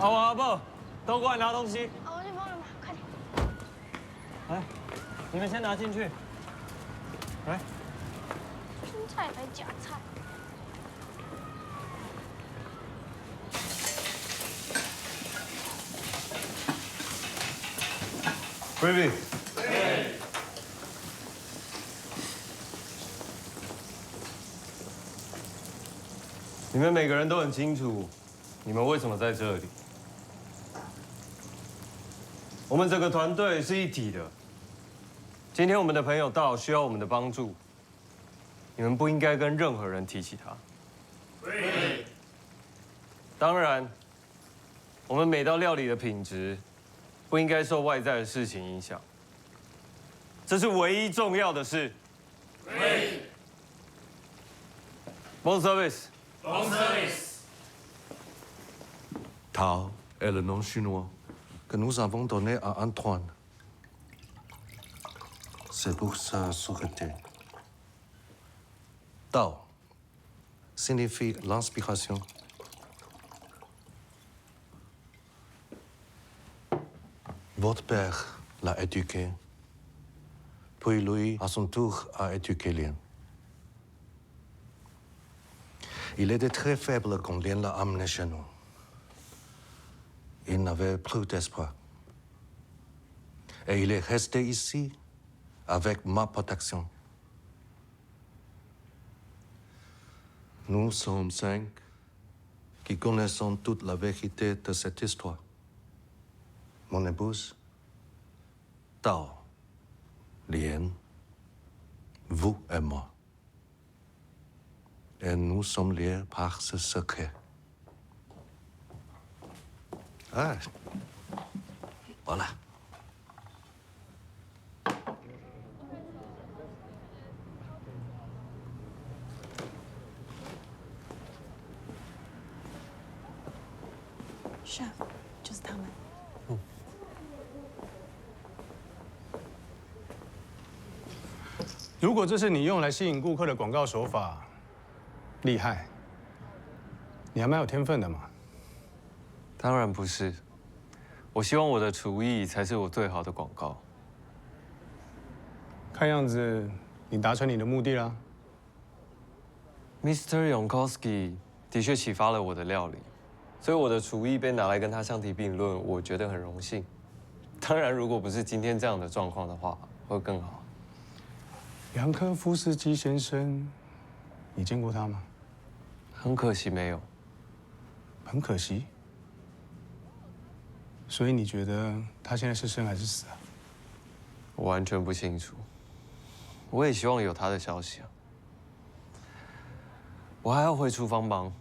阿伯，都过来拿东西。我去帮你们，快点。来，你们先拿进去。来。青菜还假菜？ Baby。你们每个人都很清楚，你们为什么在这里。我们整个团队是一体的。今天我们的朋友到，需要我们的帮助，你们不应该跟任何人提起他。当然，我们每道料理的品质。 不应该受外在的事情影响，这是唯一重要的事。Bon service. Bon service. Tao est le nom chinois que nous avons donné à Antoine C'est pour sa sûreté. Tao signifie l'inspiration. Votre père l'a éduqué, puis lui, à son tour, a éduqué Lien. Il était très faible quand Lien l'a amené chez nous. Il n'avait plus d'espoir. Et il est resté ici avec ma protection. Nous sommes 5 qui connaissons toute la vérité de cette histoire. Mon épouse, Tao, Lien, vous et moi. Et nous sommes liés par ce secret. Ah, voilà. Chef, just tell me. 如果这是你用来吸引顾客的广告手法，厉害。你还蛮有天分的嘛。当然不是，我希望我的厨艺才是我最好的广告。看样子你达成你的目的啦。Mr. Yonkowski 的确启发了我的料理，所以我的厨艺被拿来跟他相提并论，我觉得很荣幸。当然，如果不是今天这样的状况的话，会更好。杨科夫斯基先生，你见过他吗？很可惜没有。很可惜。所以你觉得他现在是生还是死啊？我完全不清楚。我也希望有他的消息啊。我还要回厨房忙。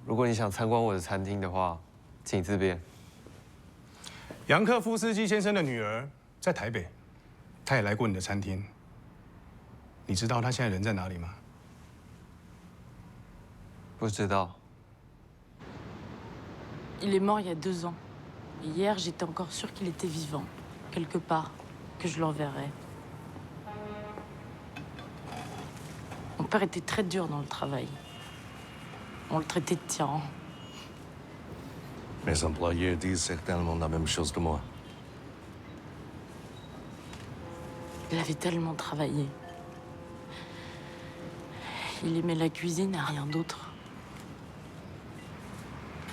如果你想参观我的餐厅的话，请自便。杨科夫斯基先生的女儿在台北，她也来过你的餐厅。你知道她现在人在哪里吗？不知道。Il est mort il y a 2 ans. Et hier, j'étais encore sûre qu'il était vivant, quelque part, que je le reverrais. Mon père était très dur dans le travail. On le traitait de tyran. Mes employés disent certainement la même chose de moi. Il avait tellement travaillé. Il aimait la cuisine et rien d'autre.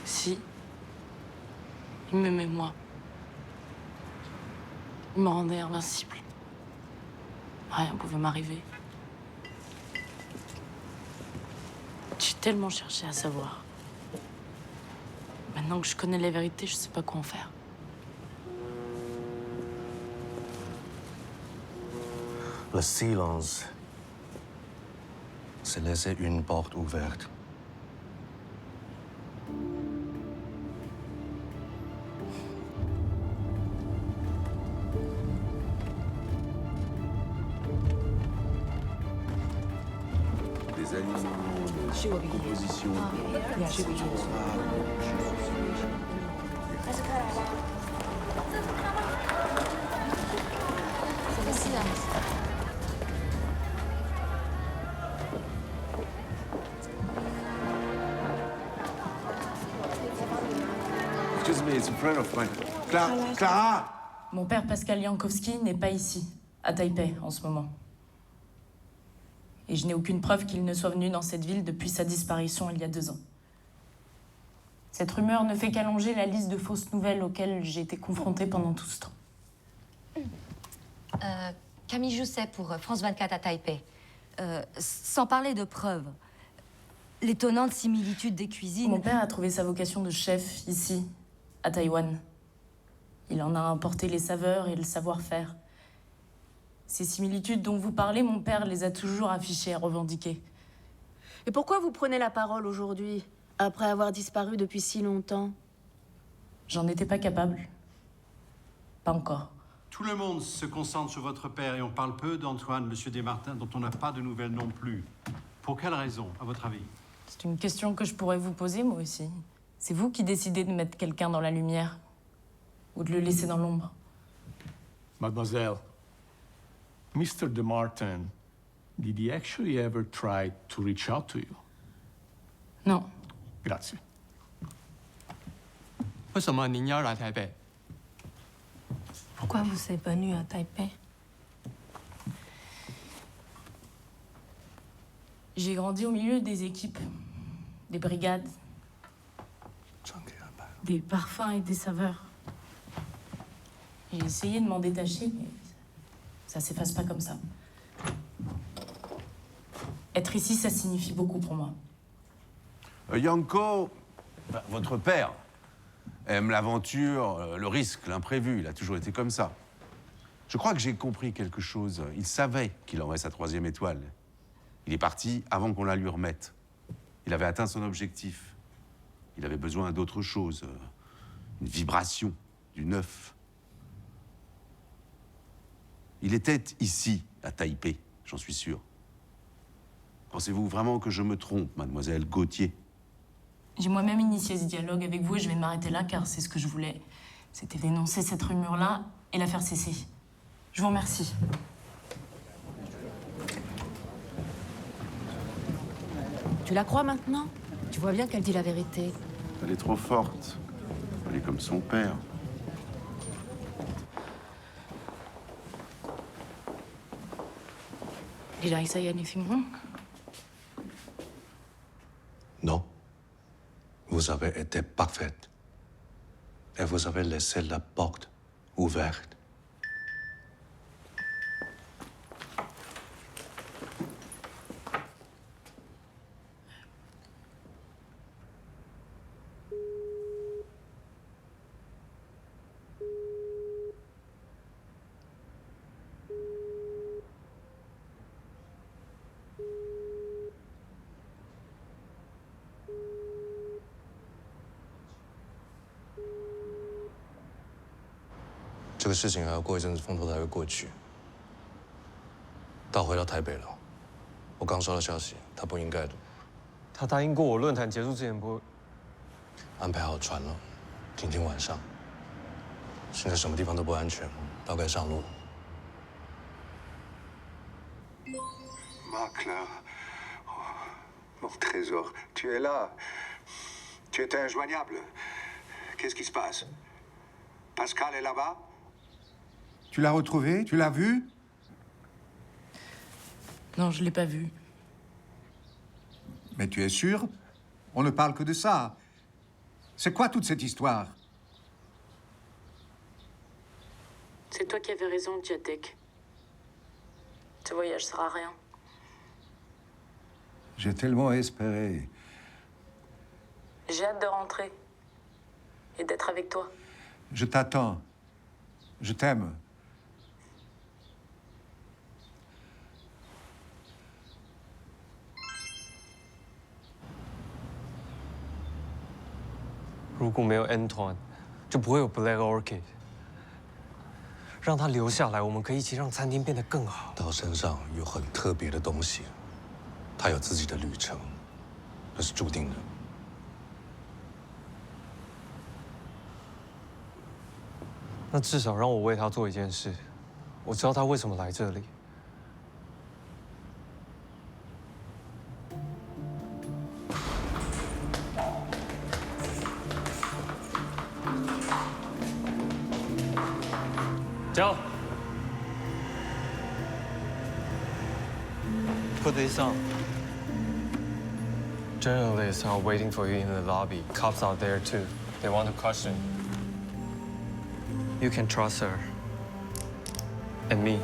Si. Il m'aimait moi. Il me rendait invincible. Rien pouvait m'arriver. J'ai tellement cherché à savoir. Maintenant que je connais la vérité, je sais pas quoi en faire. Le silence, c'est laisser une porte ouverte. Des aliments de composition. Excuse me, it's a friend of mine. Clara! Mon père Pascal Yankowski n'est pas ici, à Taipei, en ce moment. Et je n'ai aucune preuve qu'il ne soit venu dans cette ville depuis sa disparition il y a 2 ans. Cette rumeur ne fait qu'allonger la liste de fausses nouvelles auxquelles j'ai été confrontée pendant tout ce temps. Camille Jousset pour France 24 à Taipei. Sans parler de preuves, l'étonnante similitude des cuisines... Mon père a trouvé sa vocation de chef ici, à Taïwan. Il en a importé les saveurs et le savoir-faire. Ces similitudes dont vous parlez, mon père les a toujours affichées et revendiquées. Et pourquoi vous prenez la parole aujourd'hui, après avoir disparu depuis si longtemps? J'en étais pas capable. Pas encore. Tout le monde se concentre sur votre père et on parle peu d'Antoine, monsieur Desmartins, dont on n'a pas de nouvelles non plus. Pour quelle raison, à votre avis? C'est une question que je pourrais vous poser, moi aussi. C'est vous qui décidez de mettre quelqu'un dans la lumière ou de le laisser dans l'ombre. Mademoiselle, Mr. De Martin, did he actually ever try to reach out to you? Non. Grazie. 为什么您要来台北？ Pourquoi vous êtes venu à Taipei? J'ai grandi au milieu des équipes, des brigades, des parfums et des saveurs. J'ai essayé de m'en détacher, mais ça s'efface pas comme ça. Être ici, ça signifie beaucoup pour moi. Yanko, votre père, aime l'aventure, le risque, l'imprévu. Il a toujours été comme ça. Je crois que j'ai compris quelque chose. Il savait qu'il aurait sa 3e étoile. Il est parti avant qu'on la lui remette. Il avait atteint son objectif. Il avait besoin d'autre chose. Une vibration, du neuf. Il était ici, à Taipei, j'en suis sûr. Pensez-vous vraiment que je me trompe, mademoiselle Gauthier? J'ai moi-même initié ce dialogue avec vous et je vais m'arrêter là car c'est ce que je voulais. C'était dénoncer cette rumeur-là et la faire cesser. Je vous remercie. Tu la crois maintenant? Tu vois bien qu'elle dit la vérité. Elle est trop forte. Elle est comme son père. Did I say anything wrong? Non. Vous avez été parfaite. Et vous avez laissé la porte ouverte.这个事情还要过一阵子风头才会过去。他回到台北了，我刚收到消息，他不应该的。他答应过我，论坛结束之前不会安排好船了，今天晚上。现在什么地方都不安全，大概上路。Macla, mon trésor, tu es là. Tu étais injoignable. Qu'est-ce qui se passe? Pascal est là-bas? Tu l'as retrouvé? Tu l'as vu? Non, je l'ai pas vu. Mais tu es sûr? On ne parle que de ça. C'est quoi toute cette histoire? C'est toi qui avais raison, Tchatek. Ce voyage sert à rien. J'ai tellement espéré. J'ai hâte de rentrer. Et d'être avec toi. Je t'attends. Je t'aime. 如果没有 Antoine， 就不会有 Black Orchid。让他留下来，我们可以一起让餐厅变得更好。他身上有很特别的东西，他有自己的旅程，这是注定的。那至少让我为他做一件事，我知道他为什么来这里。 Joe, put this on. Journalists are waiting for you in the lobby. Cops are there too. They want to question you. You can trust her. And me.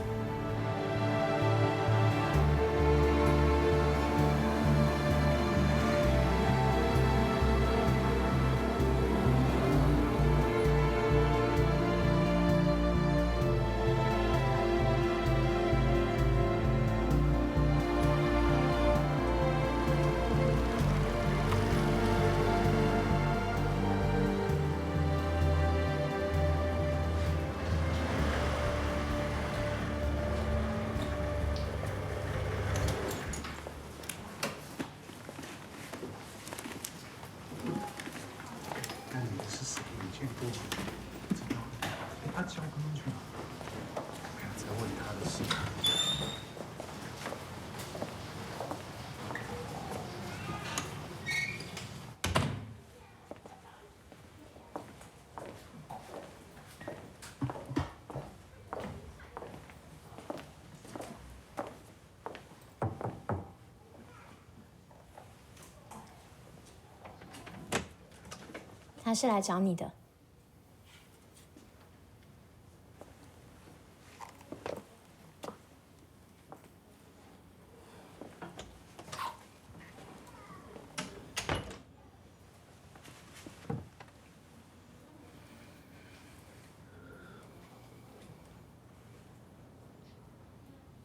他是来找你的。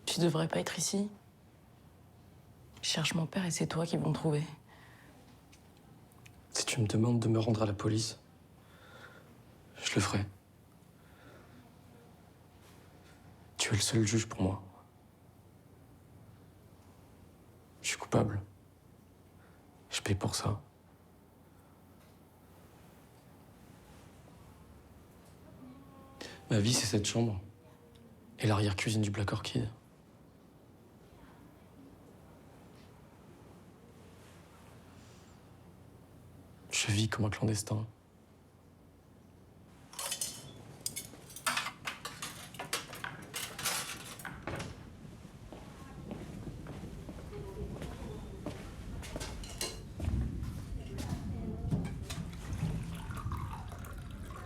Tu devrais pas être ici. Je cherche mon père et c'est toi qui vont le trouver. Si tu me demandes de me rendre à la police, je le ferai. Tu es le seul juge pour moi. Je suis coupable. Je paye pour ça. Ma vie, c'est cette chambre et l'arrière-cuisine du Black Orchid. Je vis comme un clandestin.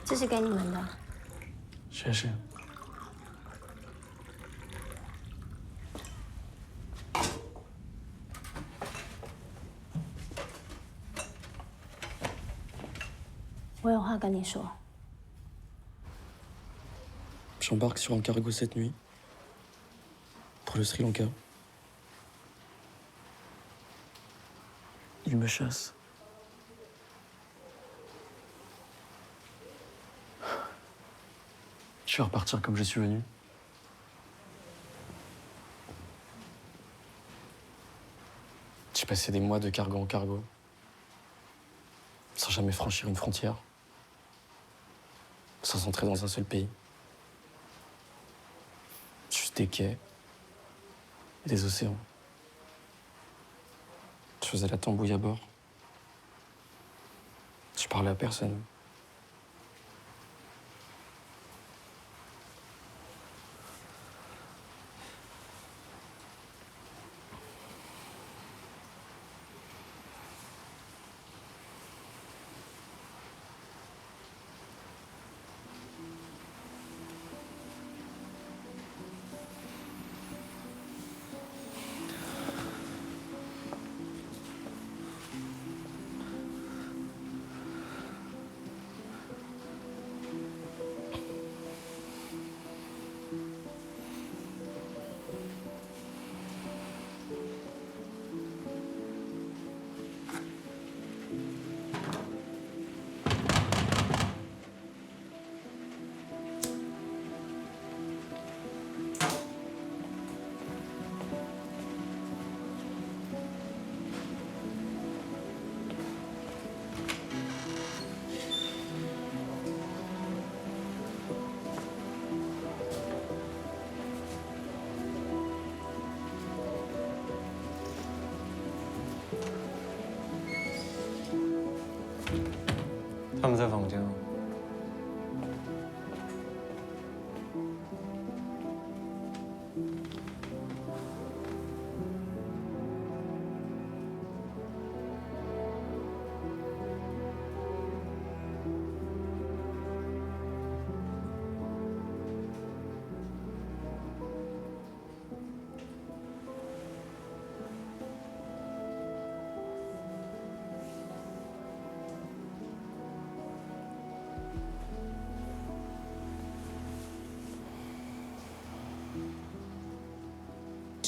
«这是给你们的。谢谢。我有话跟你说。 J'embarque sur un cargo cette nuit pour le Sri Lanka. Il me chasse. Je vais repartir comme je suis venu. J'ai passé des mois de cargo en cargo, sans jamais franchir une frontière, sans entrer dans un seul pays. Juste des quais et des océans. Je faisais la tambouille à bord. Je parlais à personne. « 他们在房间。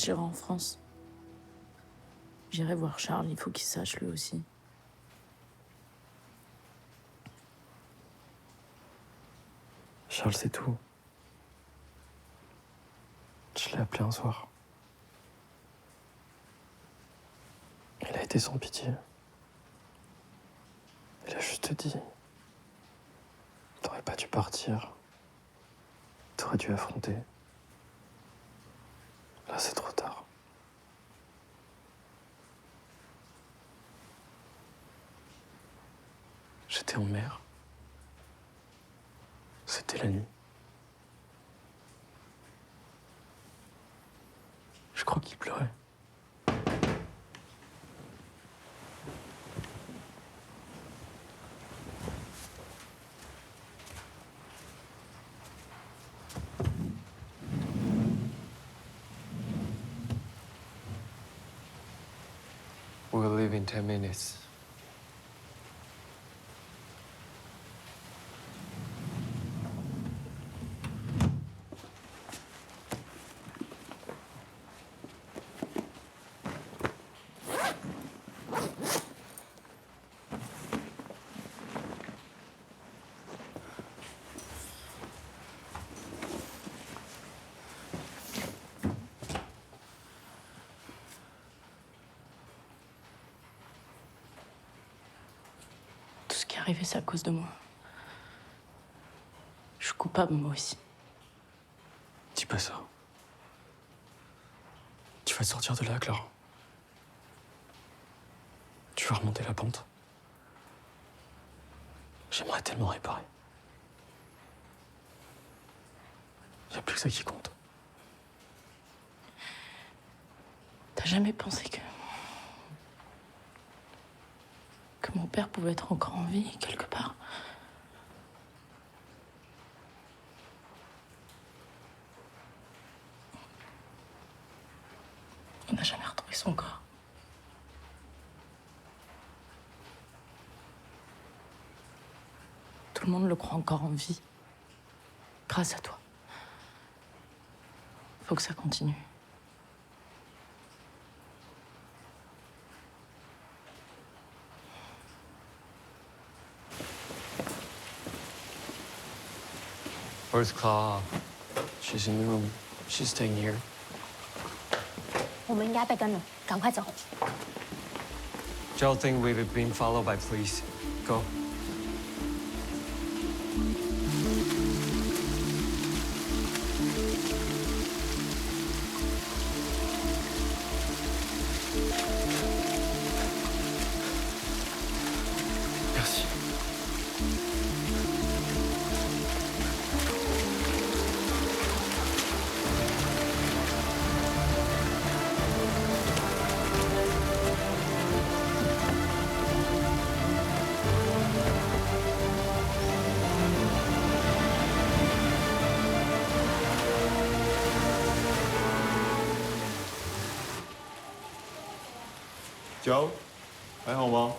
J'irai en France. J'irai voir Charles, il faut qu'il sache lui aussi. Charles, c'est tout. Je l'ai appelé un soir. Il a été sans pitié. Il a juste dit: t'aurais pas dû partir. T'aurais dû affronter. Là, c'est trop tard. J'étais en mer. C'était la nuit. Je crois qu'il pleurait. We'll leave in 10 minutes. Tout ce qui est arrivé, c'est à cause de moi. Je suis coupable, moi aussi. Dis pas ça. Tu vas sortir de là, Clara. Tu vas remonter la pente. J'aimerais tellement réparer. Y a plus que ça qui compte. T'as jamais pensé que mon père pouvait être encore en vie, quelque part? On n'a jamais retrouvé son corps. Tout le monde le croit encore en vie. Grâce à toi. Faut que ça continue. Where's Clara? She's in the room. She's staying here. 我们应该被跟了，赶快走。 Joe think we've been followed by police. Go. Merci. Joe，还好吗？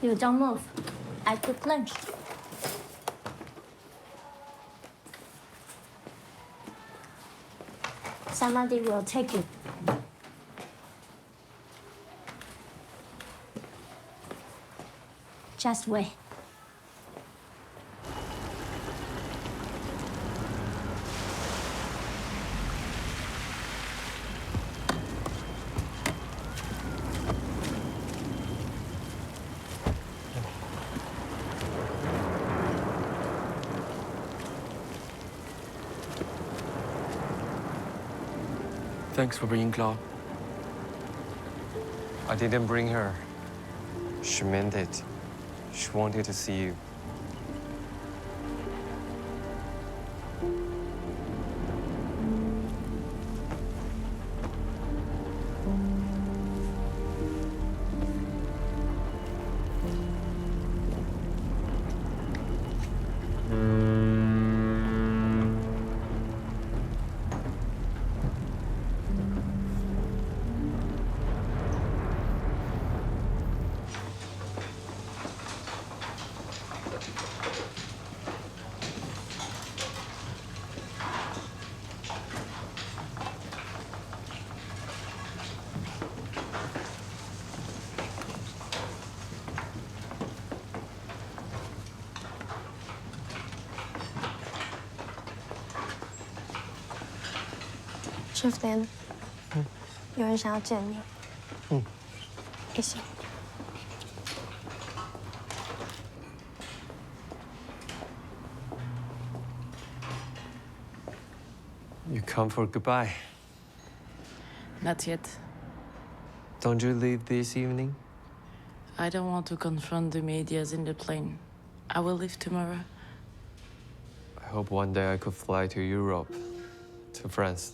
You don't move. I cook lunch. Somebody will take you. Just wait. Thanks for bringing Clara. I didn't bring her. She meant it. She wanted to see you. Chef Dan，有人想要见你。谢谢。 You come for goodbye. Not yet. Don't you leave this evening? I don't want to confront the medias in the plane. I will leave tomorrow. I hope one day I could fly to Europe, to France.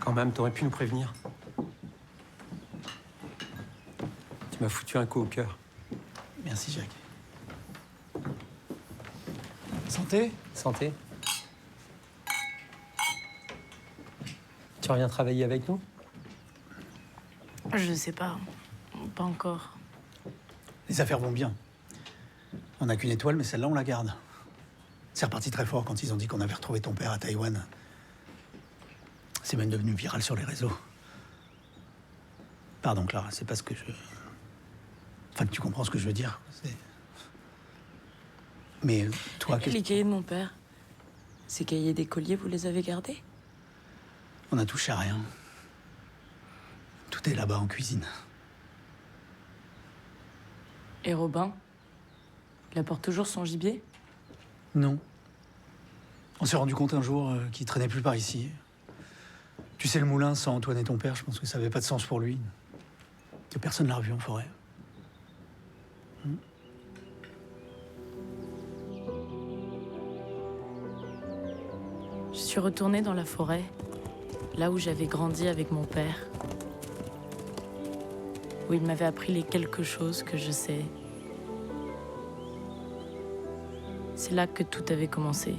Quand même, t'aurais pu nous prévenir. Tu m'as foutu un coup au cœur. Merci, Jacques. Santé. Santé. Tu reviens travailler avec nous? Je sais pas. Pas encore. Les affaires vont bien. On n'a qu'une étoile, mais celle-là, on la garde. C'est reparti très fort quand ils ont dit qu'on avait retrouvé ton père à Taïwan. C'est même devenu viral sur les réseaux. Pardon, Clara, c'est pas ce que je... Enfin, tu comprends ce que je veux dire. Mais toi, Les cahiers de mon père. Ces cahiers des colliers, vous les avez gardés? On n'a touché à rien. Tout est là-bas en cuisine. Et Robin? Il apporte toujours son gibier? Non. On s'est rendu compte un jour qu'il traînait plus par ici. Tu sais, le moulin sans Antoine et ton père, je pense que ça avait pas de sens pour lui. Que personne l'a revu en forêt. Je suis retournée dans la forêt, là où j'avais grandi avec mon père. Où il m'avait appris les quelque chose que je sais. C'est là que tout avait commencé.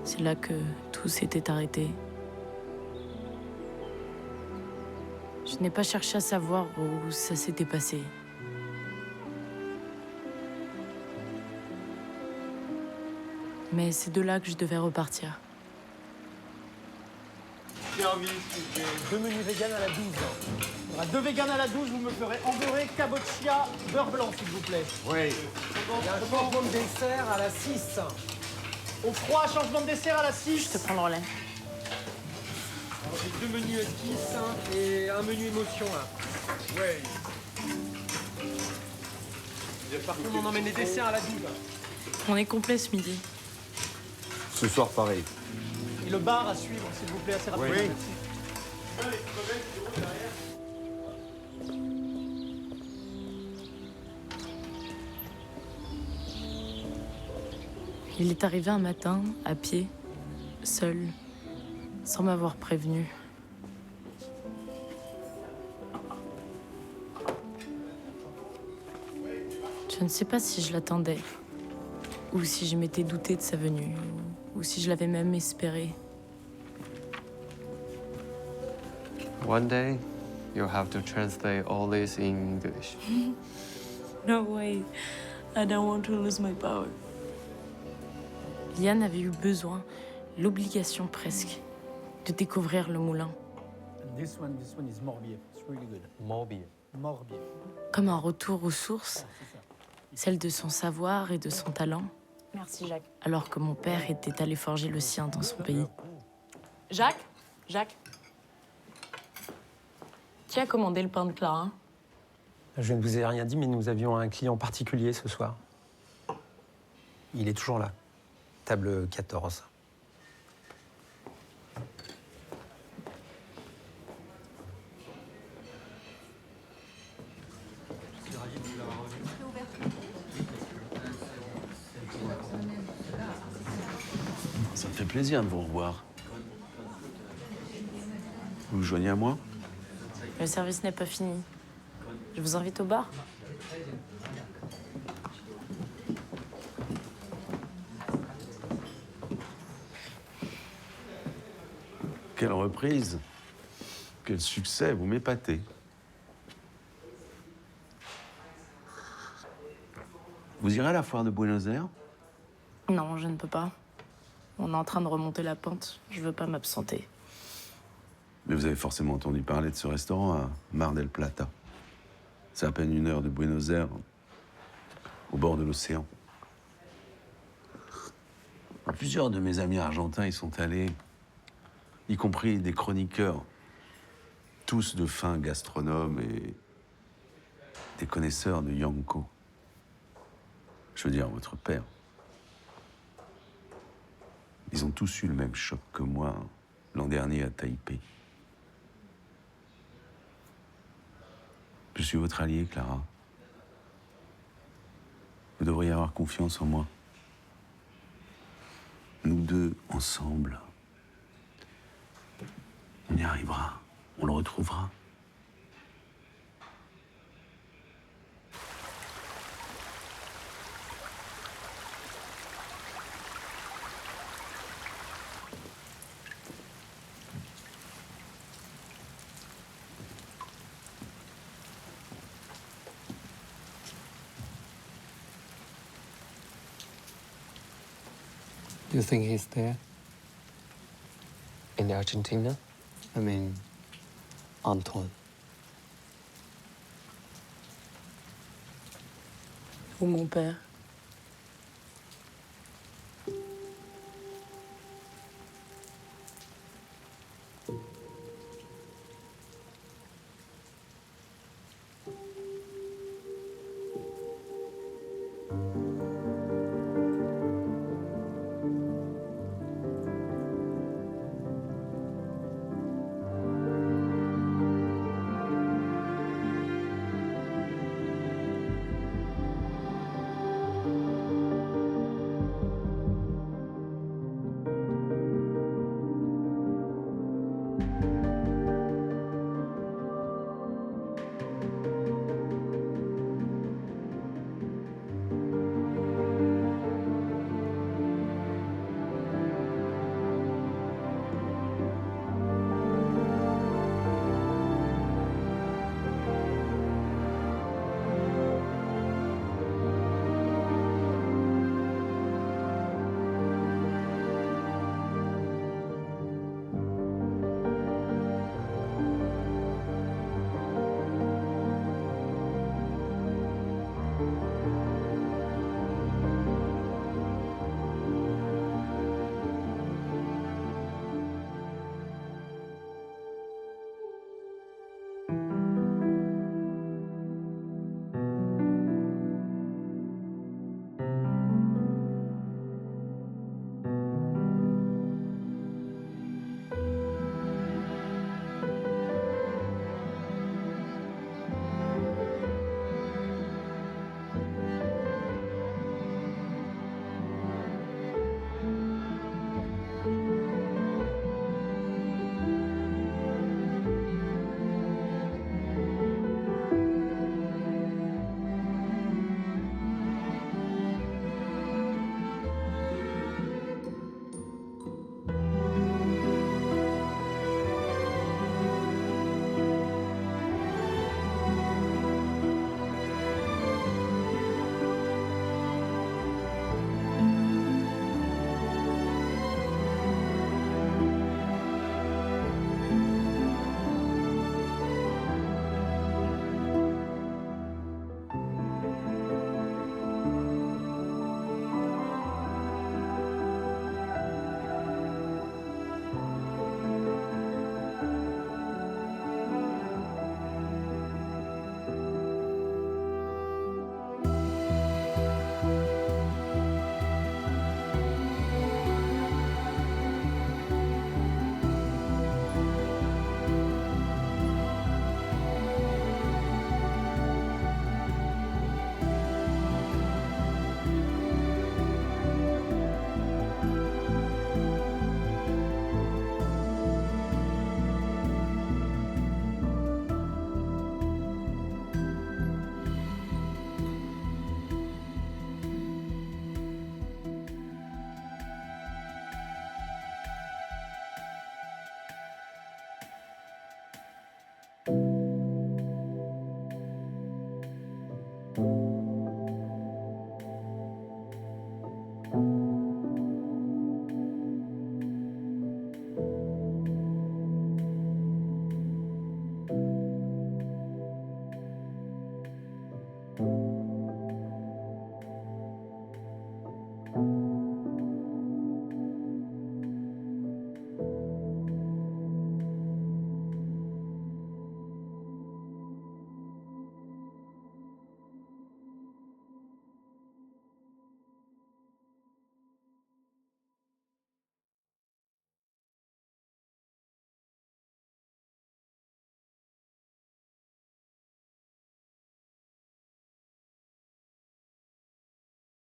C'est là que tout s'était arrêté. Je n'ai pas cherché à savoir où ça s'était passé. Mais c'est de là que je devais repartir. Service, s'il vous plaît. 2 menus vegan à la 12. Il y aura 2 véganes à la 12, vous me ferez embeurré, cabotia, beurre blanc, s'il vous plaît. Oui. Il y a un changement de dessert à la 6. Au froid, changement de dessert à la 6. Je te prends le relais. J'ai 2 menus esquisses et un menu émotion, là. Oui. Par contre, on emmène les desserts à la 12. On est complet ce midi. Ce soir, pareil. Et le bar à suivre, s'il vous plaît, assez rapidement. Oui. Il est arrivé un matin, à pied, seul, sans m'avoir prévenu. Je ne sais pas si je l'attendais, ou si je m'étais douté de sa venue, ou si je l'avais même espéré. One day, you'll have to translate all this in English. No way. I don't want to lose my power. Liane avait eu besoin, l'obligation presque, de découvrir le moulin. This one is Morbier. It's really good. Morbier. Morbier. Comme un retour aux sources, celle de son savoir et de son talent. Merci, Jacques. Alors que mon père était allé forger le sien dans son pays. Jacques? Jacques? Qui a commandé le pain de Clara? Je ne vous ai rien dit, mais nous avions un client particulier ce soir. Il est toujours là. Table 14. Ça me fait plaisir de vous revoir. Vous vous joignez à moi? Le service n'est pas fini. Je vous invite au bar. Quelle reprise! Quel succès! Vous m'épatez. Vous irez à la foire de Buenos Aires? Non, je ne peux pas. On est en train de remonter la pente. Je veux pas m'absenter. Mais vous avez forcément entendu parler de ce restaurant à Mar del Plata. C'est à peine 1 heure de Buenos Aires, au bord de l'océan. Plusieurs de mes amis argentins y sont allés, y compris des chroniqueurs, tous de fins gastronomes et des connaisseurs de Yanko. Je veux dire, votre père. Ils ont tous eu le même choc que moi l'an dernier à Taipei. Je suis votre allié, Clara. Vous devriez avoir confiance en moi. Nous deux, ensemble, On y arrivera. On le retrouvera. Do you think he's there? In Argentina? I mean, Anton. Ou mon père.